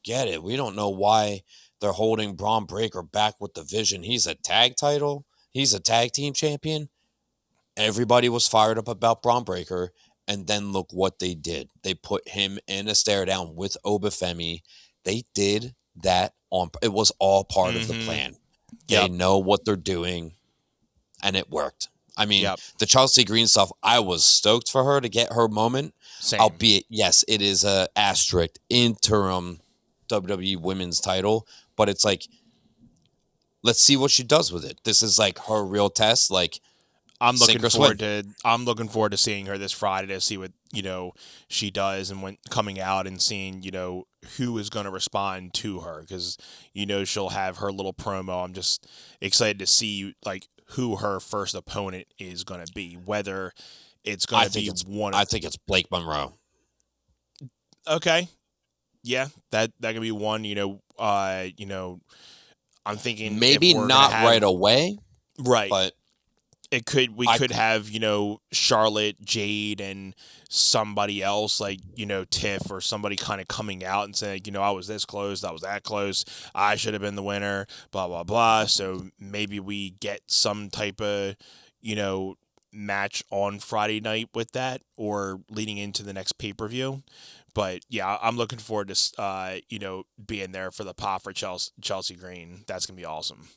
get it. We don't know why they're holding Braun Breaker back with the Vision. He's a tag title. He's a tag team champion. Everybody was fired up about Braun Breaker, and then look what they did. They put him in a stare down with Obafemi. They did that it was all part of the plan. They know what they're doing, and it worked. I mean, the Chelsea Green stuff, I was stoked for her to get her moment. Same. Albeit, yes, it is a asterisk interim WWE Women's title, but it's like, let's see what she does with it. This is like her real test. Like, I'm looking forward to seeing her this Friday to see what she does, and when coming out and seeing who is going to respond to her, because she'll have her little promo. I'm just excited to see who her first opponent is going to be, whether it's going to be one. I think it's Blake Monroe. Okay, yeah, that can be one. I'm thinking maybe not right away, right? But we could have Charlotte, Jade, and somebody else Tiff or somebody kind of coming out and saying I was this close, I was that close, I should have been the winner, blah blah blah. So maybe we get some type of match on Friday night with that, or leading into the next pay-per-view. But yeah, I'm looking forward to being there for the pop for Chelsea Green. That's gonna be awesome.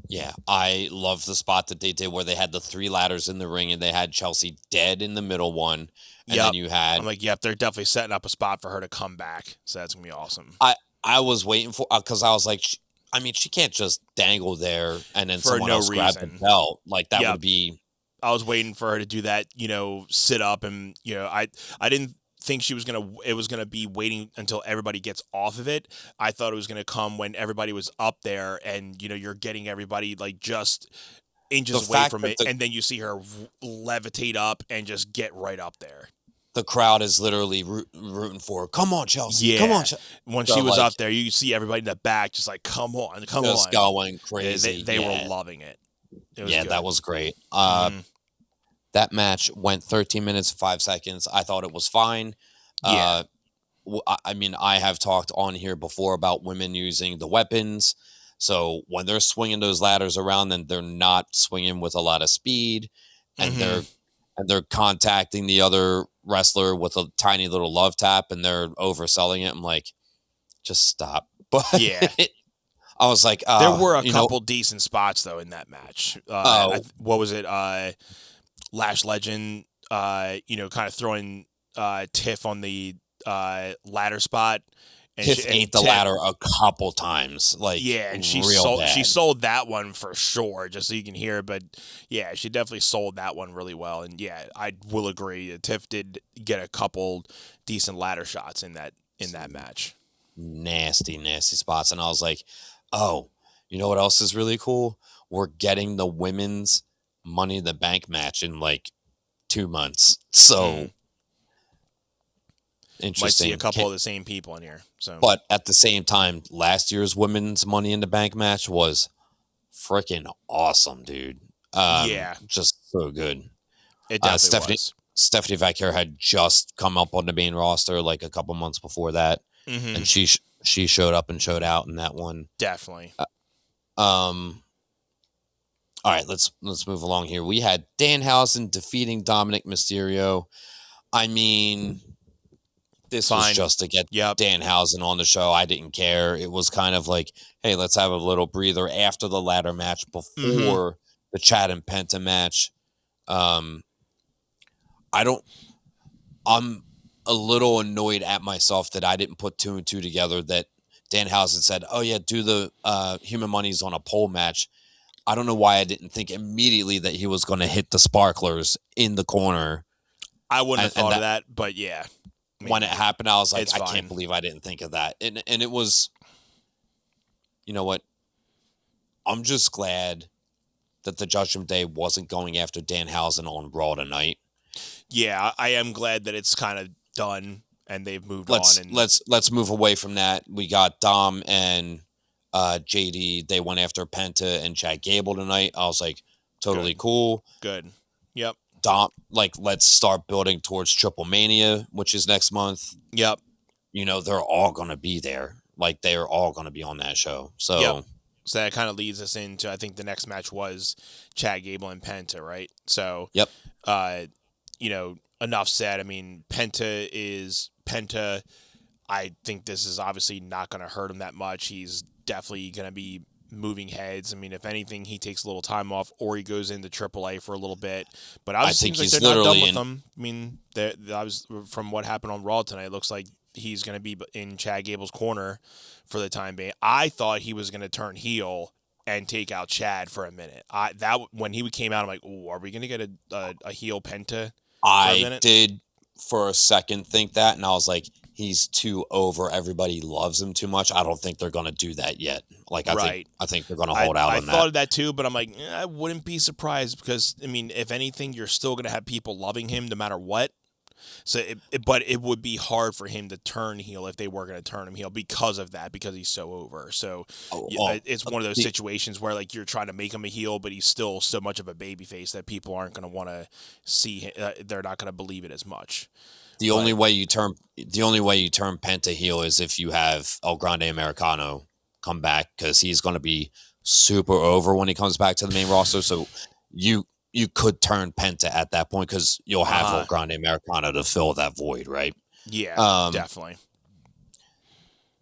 Yeah, I love the spot that they did where they had the 3 ladders in the ring and they had Chelsea dead in the middle one. And then you had... I'm like, they're definitely setting up a spot for her to come back. So that's going to be awesome. I was waiting for... Because I was like, she can't just dangle there and then for someone else grab the belt. Like, that would be... I was waiting for her to do that, sit up and, I didn't think it was gonna be waiting until everybody gets off of it. I thought it was gonna come when everybody was up there, and you're getting everybody like just The inches away fact from that it, and then you see her levitate up and just get right up there. the crowd is literally rooting for her. Come on, Chelsea. Come Yeah. on, Chelsea. When So, she was like, up there, you see everybody in the back just like, come on, come just on. going They, crazy. they were loving it. It was good. That was great. Mhm. That match went 13 minutes, 5 seconds. I thought it was fine. Yeah. I mean, I have talked on here before about women using the weapons. So when they're swinging those ladders around, then they're not swinging with a lot of speed, and Mhm. they're contacting the other wrestler with a tiny little love tap, and they're overselling it. I'm like, just stop. But Yeah. I was like, There were a couple decent spots though in that match. What was it? Lash Legend, kind of throwing Tiff on the ladder spot, and Tiff ate the ladder a couple times, like, yeah, and she real sold bad. she sold that one for sure, just so you can hear it. But yeah, she definitely sold that one really well. And yeah, I will agree. Tiff did get a couple decent ladder shots in that match. Nasty spots, and I was like, oh, you know what else is really cool? We're getting the women's Money in the Bank match in like 2 months. So interesting. Might see a couple of the same people in here. So, but at the same time, last year's women's Money in the Bank match was freaking awesome, dude. Yeah, just so good. It definitely was. Stephanie Vaquer had just come up on the main roster like a couple months before that, and she showed up and showed out in that one. Definitely. All right, let's move along here. We had Danhausen defeating Dominic Mysterio. I mean, this was just to get Danhausen on the show. I didn't care. It was kind of like, hey, let's have a little breather after the ladder match before the Chad and Penta match. I'm a little annoyed at myself that I didn't put 2 and 2 together, that Danhausen said, oh yeah, do the Human Monies on a pole match. I don't know why I didn't think immediately that he was going to hit the sparklers in the corner. I wouldn't have thought of that, but yeah. When it happened, I was like, I can't believe I didn't think of that. And it was, you know what? I'm just glad that the Judgment Day wasn't going after Danhausen on Raw tonight. Yeah, I am glad that it's kind of done and they've moved on. And let's move away from that. We got Dom and JD. They went after Penta and Chad Gable tonight. I was like, totally cool. Good. Yep. Dom, like, let's start building towards Triple Mania, which is next month. Yep. They're all going to be there. Like, they're all going to be on that show. So, So that kind of leads us into, I think the next match was Chad Gable and Penta, right? So, enough said. I mean, Penta is Penta. I think this is obviously not going to hurt him that much. He's definitely going to be moving heads. I mean, if anything, he takes a little time off or he goes into AAA for a little bit. But I think seems like they're not done with him. I mean, from what happened on Raw tonight, it looks like he's going to be in Chad Gable's corner for the time being. I thought he was going to turn heel and take out Chad for a minute. When he came out, I'm like, "Ooh, are we going to get a heel Penta?" I did for a second think that, and I was like, he's too over. Everybody loves him too much. I don't think they're going to do that yet. Like, I think they're going to hold out on that. I thought of that too, but I'm like, I wouldn't be surprised because, I mean, if anything, you're still going to have people loving him no matter what. So, but it would be hard for him to turn heel if they were going to turn him heel because of that, because he's so over. So it's one of those situations where like you're trying to make him a heel, but he's still so much of a babyface that people aren't going to want to see him. They're not going to believe it as much. The only way you turn Penta heel is if you have El Grande Americano come back, because he's going to be super over when he comes back to the main roster. So you could turn Penta at that point because you'll have El Grande Americano to fill that void, right? Yeah, definitely.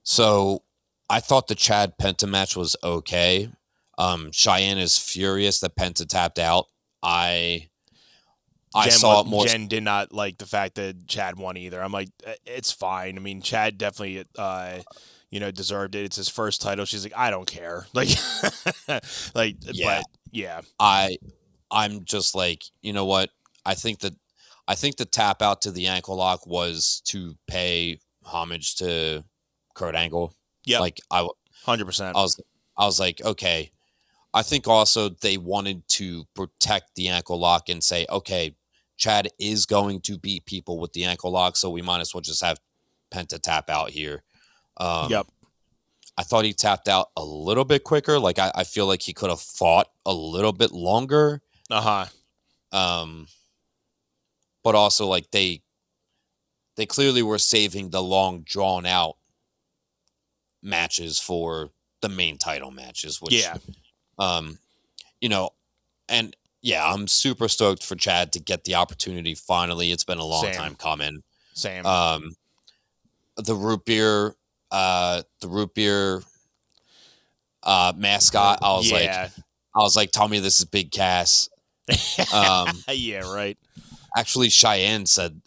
So I thought the Chad Penta match was okay. Cheyenne is furious that Penta tapped out. I saw it more. Jen did not like the fact that Chad won either. I'm like, it's fine. I mean, Chad definitely, deserved it. It's his first title. She's like, I don't care. Like, but yeah. I'm just like, you know what? I think that I think the tap out to the ankle lock was to pay homage to Kurt Angle. Yep. Like I 100%. I was like, okay. I think also they wanted to protect the ankle lock and say, okay, Chad is going to beat people with the ankle lock, so we might as well just have Penta tap out here. Yep. I thought he tapped out a little bit quicker. Like I feel like he could have fought a little bit longer. Uh-huh. But also like they clearly were saving the long drawn out matches for the main title matches, which you know, and yeah, I'm super stoked for Chad to get the opportunity finally. It's been a long time coming. Same. The root beer mascot. I was like, tell me this is Big Cass. Yeah, right. Actually, Cheyenne said,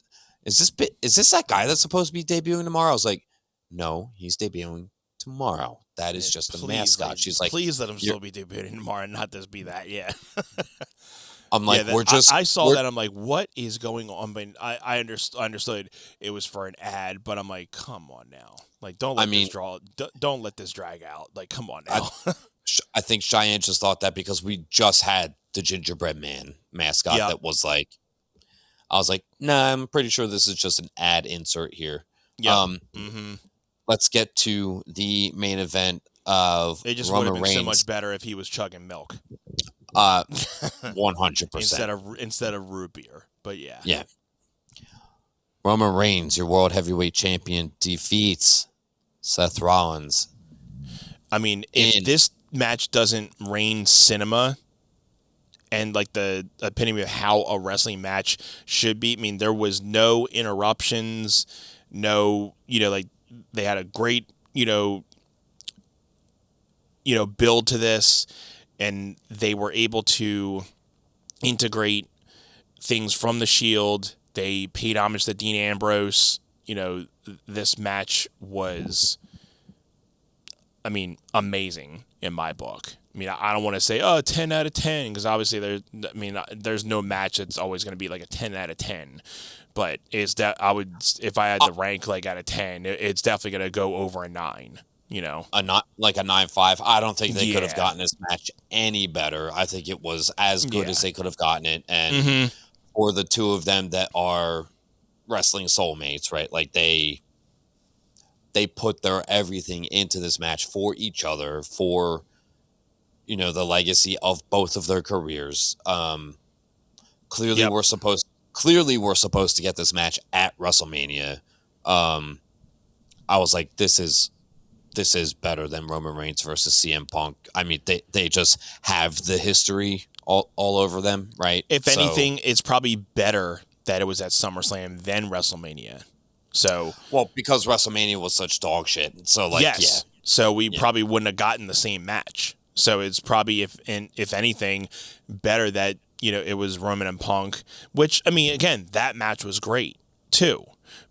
is this that guy that's supposed to be debuting tomorrow? I was like, no, he's debuting tomorrow. That is just a mascot. She's like, please let him still be debuting tomorrow and not just be that. Yeah. I'm like, I saw that. I'm like, what is going on? But I understood it was for an ad, but I'm like, come on now. Like, don't let this drag out. Like, come on now. I think Cheyenne just thought that because we just had the gingerbread man mascot that was like, I was like, nah, I'm pretty sure this is just an ad insert here. Yeah. Let's get to the main event of it just Roman would have been Reigns. so much better if he was chugging milk. 100%. Instead of root beer. But yeah. Yeah. Roman Reigns, your world heavyweight champion, defeats Seth Rollins. I mean, if this match doesn't reign cinema and like the epitome of how a wrestling match should be, I mean, there was no interruptions, no, like they had a great, build to this, and they were able to integrate things from the Shield. They paid homage to Dean Ambrose. This match was, amazing in my book. I mean, I don't want to say, 10 out of 10, because obviously there's no match that's always going to be like a 10 out of 10. But it's that if I had to rank like out of 10, it's definitely going to go over a 9. A 9.5. I don't think they could have gotten this match any better. I think it was as good as they could have gotten it. And for the two of them that are wrestling soulmates, right? Like they put their everything into this match for each other, for the legacy of both of their careers. Clearly we're supposed to get this match at WrestleMania. I was like, this is better than Roman Reigns versus CM Punk. I mean, they just have the history all over them, right? If anything, it's probably better that it was at SummerSlam than WrestleMania. So, because WrestleMania was such dog shit. So, so we probably wouldn't have gotten the same match. So it's probably, if anything, better that it was Roman and Punk. Which, I mean, again, that match was great too.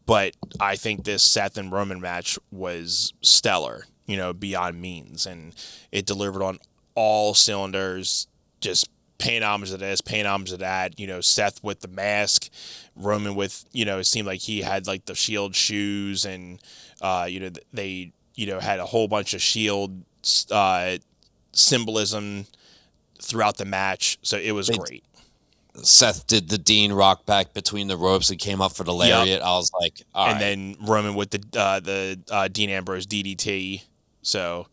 But I think this Seth and Roman match was stellar, beyond means. And it delivered on all cylinders, just paying homage to this, paying homage to that. Seth with the mask, Roman with, it seemed like he had like the Shield shoes, and, they, had a whole bunch of Shield symbolism throughout the match. So it was great. Seth did the Dean rock back between the ropes and came up for the lariat. I was like, all right. And then Roman with the Dean Ambrose DDT. So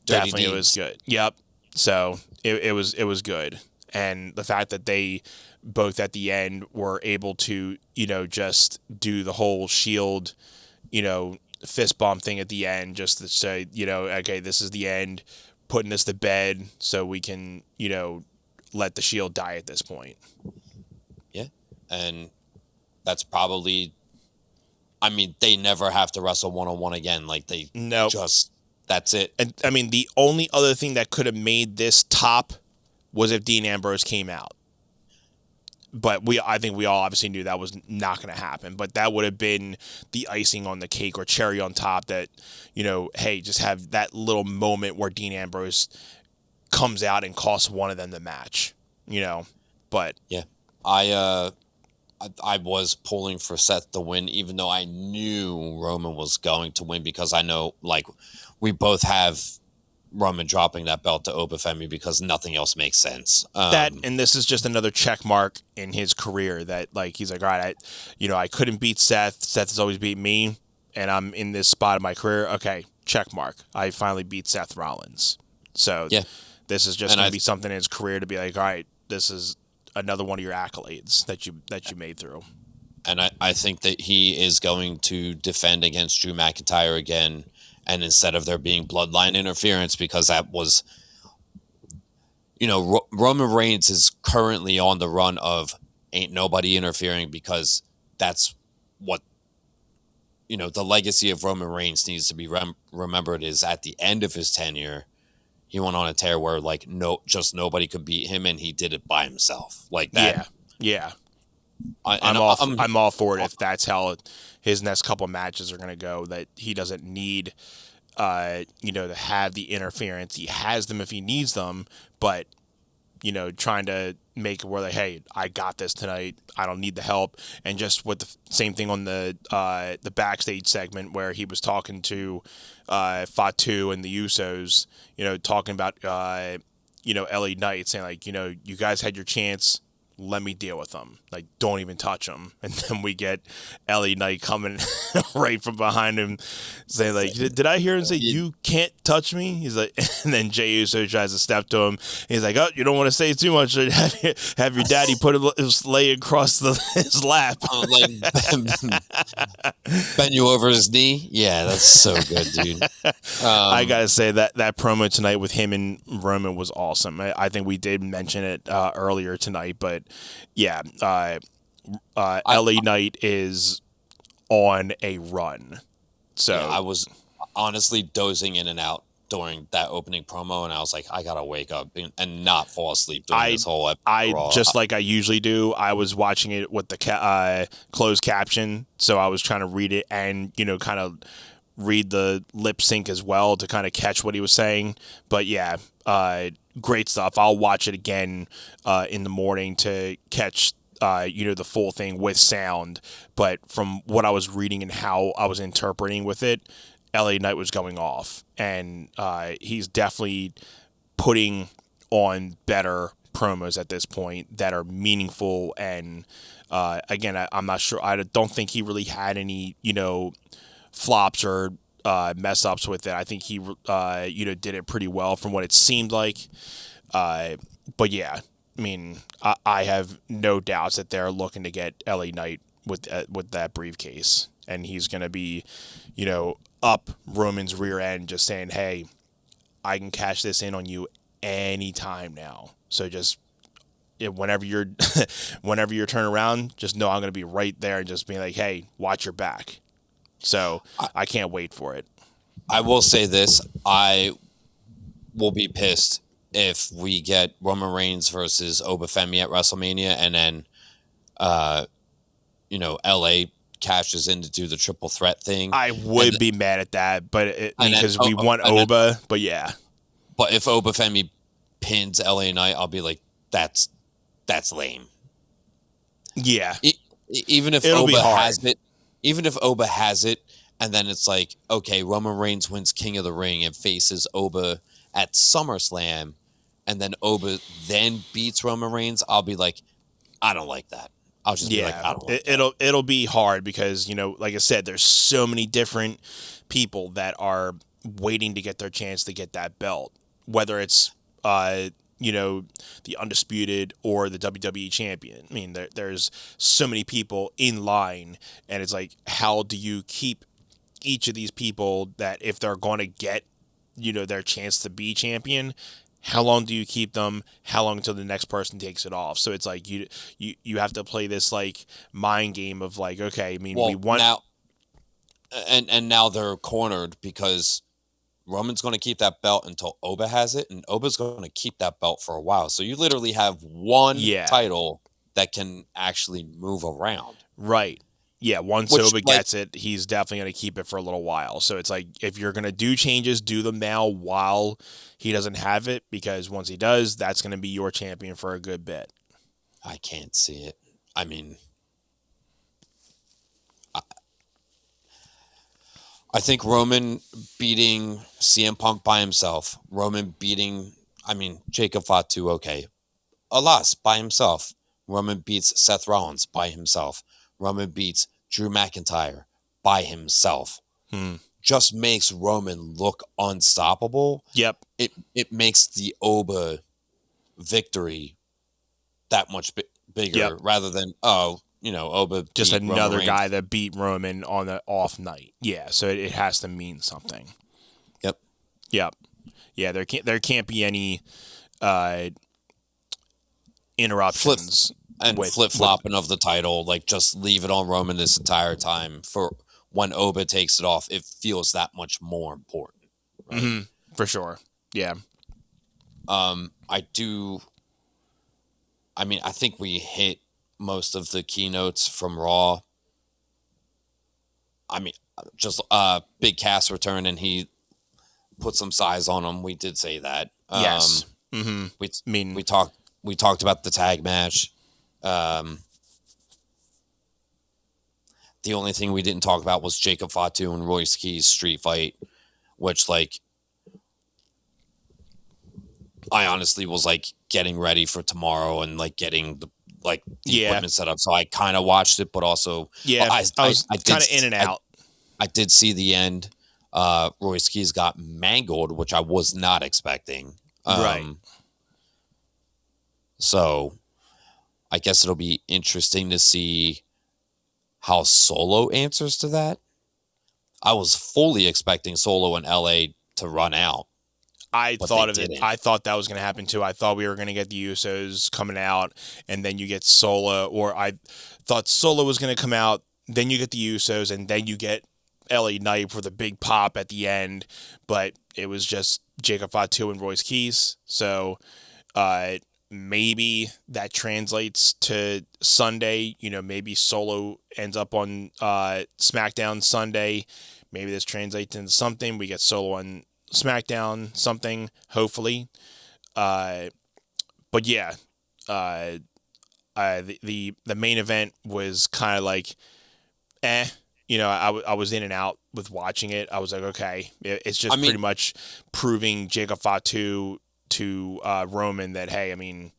definitely it was good. Yep. So it was good. And the fact that they both at the end were able to, just do the whole Shield, fist bump thing at the end, just to say, okay, this is the end, putting this to bed so we can, let the Shield die at this point. Yeah. And that's probably, they never have to wrestle one-on-one again. Like that's it. And the only other thing that could have made this top was if Dean Ambrose came out. But I think we all obviously knew that was not going to happen. But that would have been the icing on the cake or cherry on top that, hey, just have that little moment where Dean Ambrose comes out and costs one of them the match, But yeah, I I was pulling for Seth to win, even though I knew Roman was going to win, because I know, like, we both have Roman dropping that belt to Obafemi because nothing else makes sense. And this is just another check mark in his career that, like, he's like, all right, I couldn't beat Seth. Seth has always beat me, and I'm in this spot of my career. Okay, check mark. I finally beat Seth Rollins. So Yeah. this is just going to be something in his career to be like, all right, this is another one of your accolades that you made through. And I think that he is going to defend against Drew McIntyre again, and instead of there being bloodline interference, because that was, Roman Reigns is currently on the run of ain't nobody interfering, because that's what, the legacy of Roman Reigns needs to be remembered is at the end of his tenure, he went on a tear where, like, just nobody could beat him, and he did it by himself. Like that. Yeah. I'm all for it if that's how his next couple matches are going to go, that he doesn't need, to have the interference. He has them if he needs them, but, trying to make it where, like, hey, I got this tonight. I don't need the help. And just with the same thing on the backstage segment where he was talking to Fatu and the Usos, talking about, LA Knight, saying, like, you guys had your chance. Let me deal with them. Like, don't even touch them. And then we get LA Knight coming right from behind him, saying, like, did I hear him say, you can't touch me? He's like, and then Jey Uso tries to step to him. He's like, oh, you don't want to say too much. Have your daddy put his leg across his lap. Bend you over his knee. Yeah, that's so good, dude. I gotta say that promo tonight with him and Roman was awesome. I think we did mention it earlier tonight, but yeah, LA Knight is on a run. So yeah, I was honestly dozing in and out during that opening promo, and I was like, I gotta wake up and not fall asleep during this whole episode. Just like I usually do, I was watching it with the closed caption, so I was trying to read it and kind of read the lip sync as well to kind of catch what he was saying. But yeah, great stuff. I'll watch it again in the morning to catch the full thing with sound. But from what I was reading and how I was interpreting with it, LA Knight was going off, and he's definitely putting on better promos at this point that are meaningful. And again, I'm not sure. I don't think he really had any flops or mess ups with it. I think he did it pretty well from what it seemed like. But yeah, I mean, I have no doubts that they're looking to get LA Knight with that briefcase, and he's going to be up Roman's rear end, just saying, hey, I can cash this in on you anytime now. So just whenever you're turn around, just know I'm going to be right there and just be like, hey, watch your back. So I can't wait for it. I will say this. I will be pissed if we get Roman Reigns versus Obafemi at WrestleMania, and then, LA cashes in to do the triple threat thing. I would be mad at that, but because we want Oba, but yeah. But if Obafemi pins LA Knight, I'll be like, that's lame. Yeah. Even if Oba has it. Even if Oba has it, and then it's like, okay, Roman Reigns wins King of the Ring and faces Oba at SummerSlam, and then Oba then beats Roman Reigns, I'll be like, I don't like that. I'll just be like, I don't like that. It'll be hard because, like I said, there's so many different people that are waiting to get their chance to get that belt, whether it's the Undisputed or the WWE Champion. I mean, there's so many people in line, and it's like, how do you keep each of these people that if they're going to get, their chance to be champion, how long do you keep them? How long until the next person takes it off? So it's like you have to play this like mind game of like, okay, I mean, we want now, and now they're cornered because Roman's going to keep that belt until Oba has it, and Oba's going to keep that belt for a while. So you literally have one title that can actually move around. Right. Yeah, once Oba gets it, he's definitely going to keep it for a little while. So it's like, if you're going to do changes, do them now while he doesn't have it, because once he does, that's going to be your champion for a good bit. I can't see it. I mean, I think Roman beating CM Punk by himself. Roman beating, Jacob Fatu, okay. Alas, by himself. Roman beats Seth Rollins by himself. Roman beats Drew McIntyre by himself. Just makes Roman look unstoppable. Yep. It makes the Oba victory that much bigger rather than, Oba just beat another Roman guy Reigns. that beat Roman on the off night. Yeah, so it has to mean something. Yep. Yep. Yeah, there can't be any interruptions flip-flopping of the title. Like, just leave it on Roman this entire time. For when Oba takes it off, it feels that much more important. Right? For sure. Yeah. I think we hit most of the keynotes from Raw. Just Big Cass return, and he put some size on him. We did say that. Yes. We talked about the tag match. The only thing we didn't talk about was Jacob Fatu and Royce Keys street fight, which, like, I honestly was like getting ready for tomorrow and like getting the equipment set up. So I kind of watched it, but also I was kind of in and out. I did see the end. Royce Keys got mangled, which I was not expecting. Right. So I guess it'll be interesting to see how Solo answers to that. I was fully expecting Solo in LA to run out. I thought that was going to happen too. I thought we were going to get the Usos coming out, and then you get Solo, or I thought Solo was going to come out, then you get the Usos, and then you get LA Knight for the big pop at the end. But it was just Jacob Fatu and Royce Keys. So maybe that translates to Sunday. Maybe Solo ends up on SmackDown Sunday. Maybe this translates into something. We get Solo on SmackDown, something, hopefully. But yeah, the main event was kind of like, I was in and out with watching it. I was like, okay, it's just pretty much proving Jacob Fatu to Roman that, hey, I'm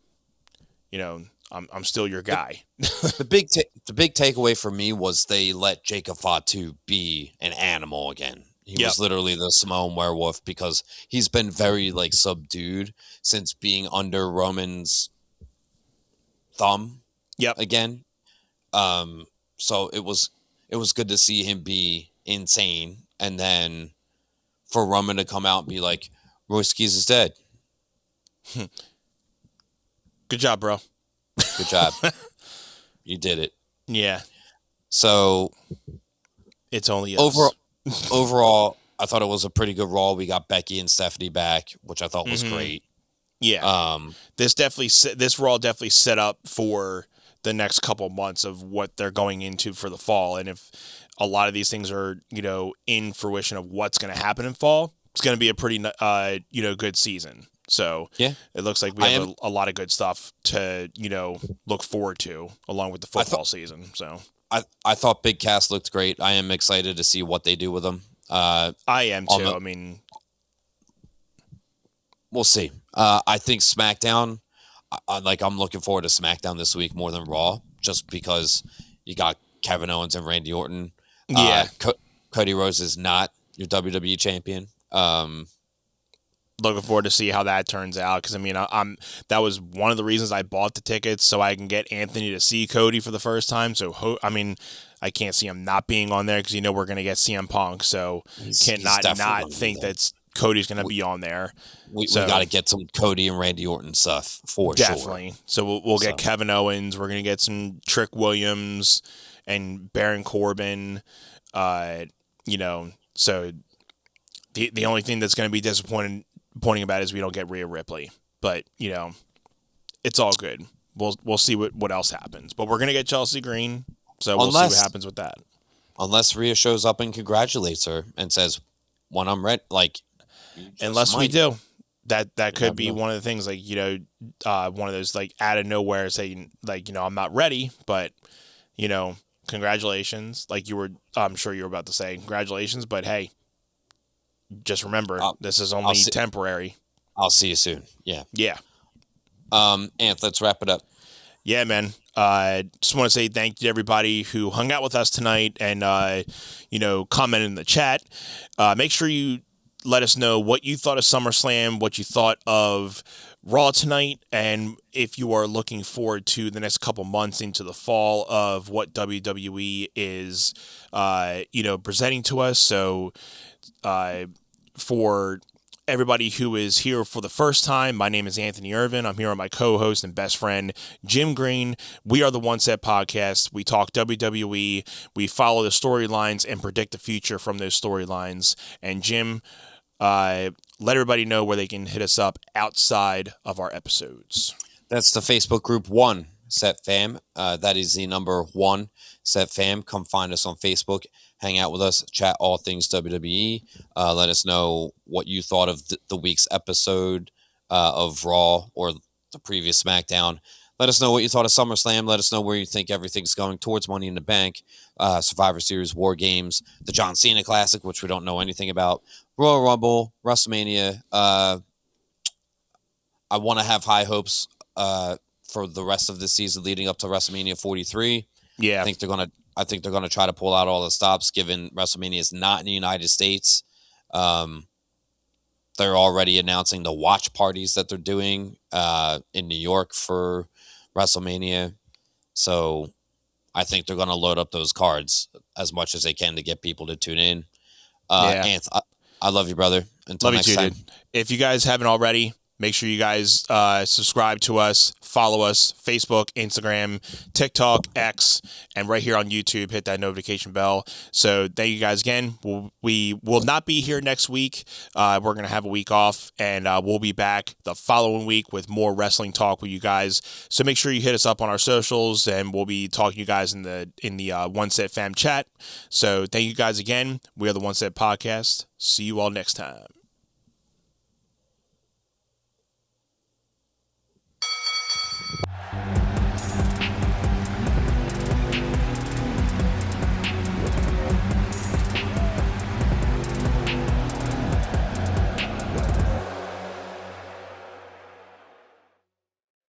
still your guy. The big takeaway for me was they let Jacob Fatu be an animal again. He was literally the Samoan werewolf, because he's been very like subdued since being under Roman's thumb. Again. So it was good to see him be insane, and then for Roman to come out and be like, Royce Keys is dead. Good job, bro. Good job. You did it. Yeah. So it's only us. Overall, I thought it was a pretty good Raw. We got Becky and Stephanie back, which I thought was great. Yeah. This Raw definitely set up for the next couple months of what they're going into for the fall. And if a lot of these things are, in fruition of what's going to happen in fall, it's going to be a pretty, good season. So it looks like we have a lot of good stuff to, look forward to along with the football season. So I thought Big Cass looked great. I am excited to see what they do with him. I am too. We'll see. I think SmackDown, I'm looking forward to SmackDown this week more than Raw, just because you got Kevin Owens and Randy Orton. Yeah. Cody Rhodes is not your WWE champion. Looking forward to see how that turns out, because that was one of the reasons I bought the tickets, so I can get Anthony to see Cody for the first time. So I can't see him not being on there, because we're going to get CM Punk, so can't not think that Cody's going to be on there. We got to get some Cody and Randy Orton stuff for sure. Definitely. So we'll get Kevin Owens. We're going to get some Trick Williams and Baron Corbin. So the only thing that's going to be disappointing about it is we don't get Rhea Ripley. But, it's all good. We'll see what else happens. But we're going to get Chelsea Green, so we'll see what happens with that. Unless Rhea shows up and congratulates her and says, when I'm ready, unless we do. That could be one of the things, one of those, out of nowhere saying, I'm not ready, but, congratulations. Like I'm sure you were about to say congratulations, but hey, just remember, this is only temporary. I'll see you soon. Yeah. Yeah. Anth, let's wrap it up. Yeah, man. Just want to say thank you to everybody who hung out with us tonight and, commented in the chat. Make sure you let us know what you thought of SummerSlam, what you thought of Raw tonight, and if you are looking forward to the next couple months into the fall of what WWE is, presenting to us. So, for everybody who is here for the first time, my name is Anthony Irvin. I'm here with my co-host and best friend, Jim Green. We are the One Set Podcast. We talk WWE. We follow the storylines and predict the future from those storylines. And Jim, let everybody know where they can hit us up outside of our episodes. That's the Facebook group One Set Fam. That is the number One Set Fam. Come find us on Facebook. Hang out with us. Chat all things WWE. Let us know what you thought of the week's episode of Raw or the previous SmackDown. Let us know what you thought of SummerSlam. Let us know where you think everything's going towards Money in the Bank, Survivor Series, War Games, the John Cena Classic, which we don't know anything about, Royal Rumble, WrestleMania. I want to have high hopes for the rest of the season leading up to WrestleMania 43. Yeah, I think they're gonna try to pull out all the stops, given WrestleMania is not in the United States. They're already announcing the watch parties that they're doing in New York for WrestleMania. So I think they're going to load up those cards as much as they can to get people to tune in. Anth, I love you, brother. Until love next you too, time. dude. If you guys haven't already, make sure you guys subscribe to us, follow us, Facebook, Instagram, TikTok, X, and right here on YouTube, hit that notification bell. So thank you guys again. We will not be here next week. We're going to have a week off, and we'll be back the following week with more wrestling talk with you guys. So make sure you hit us up on our socials, and we'll be talking to you guys in the One Set Fam chat. So thank you guys again. We are the One Set Podcast. See you all next time.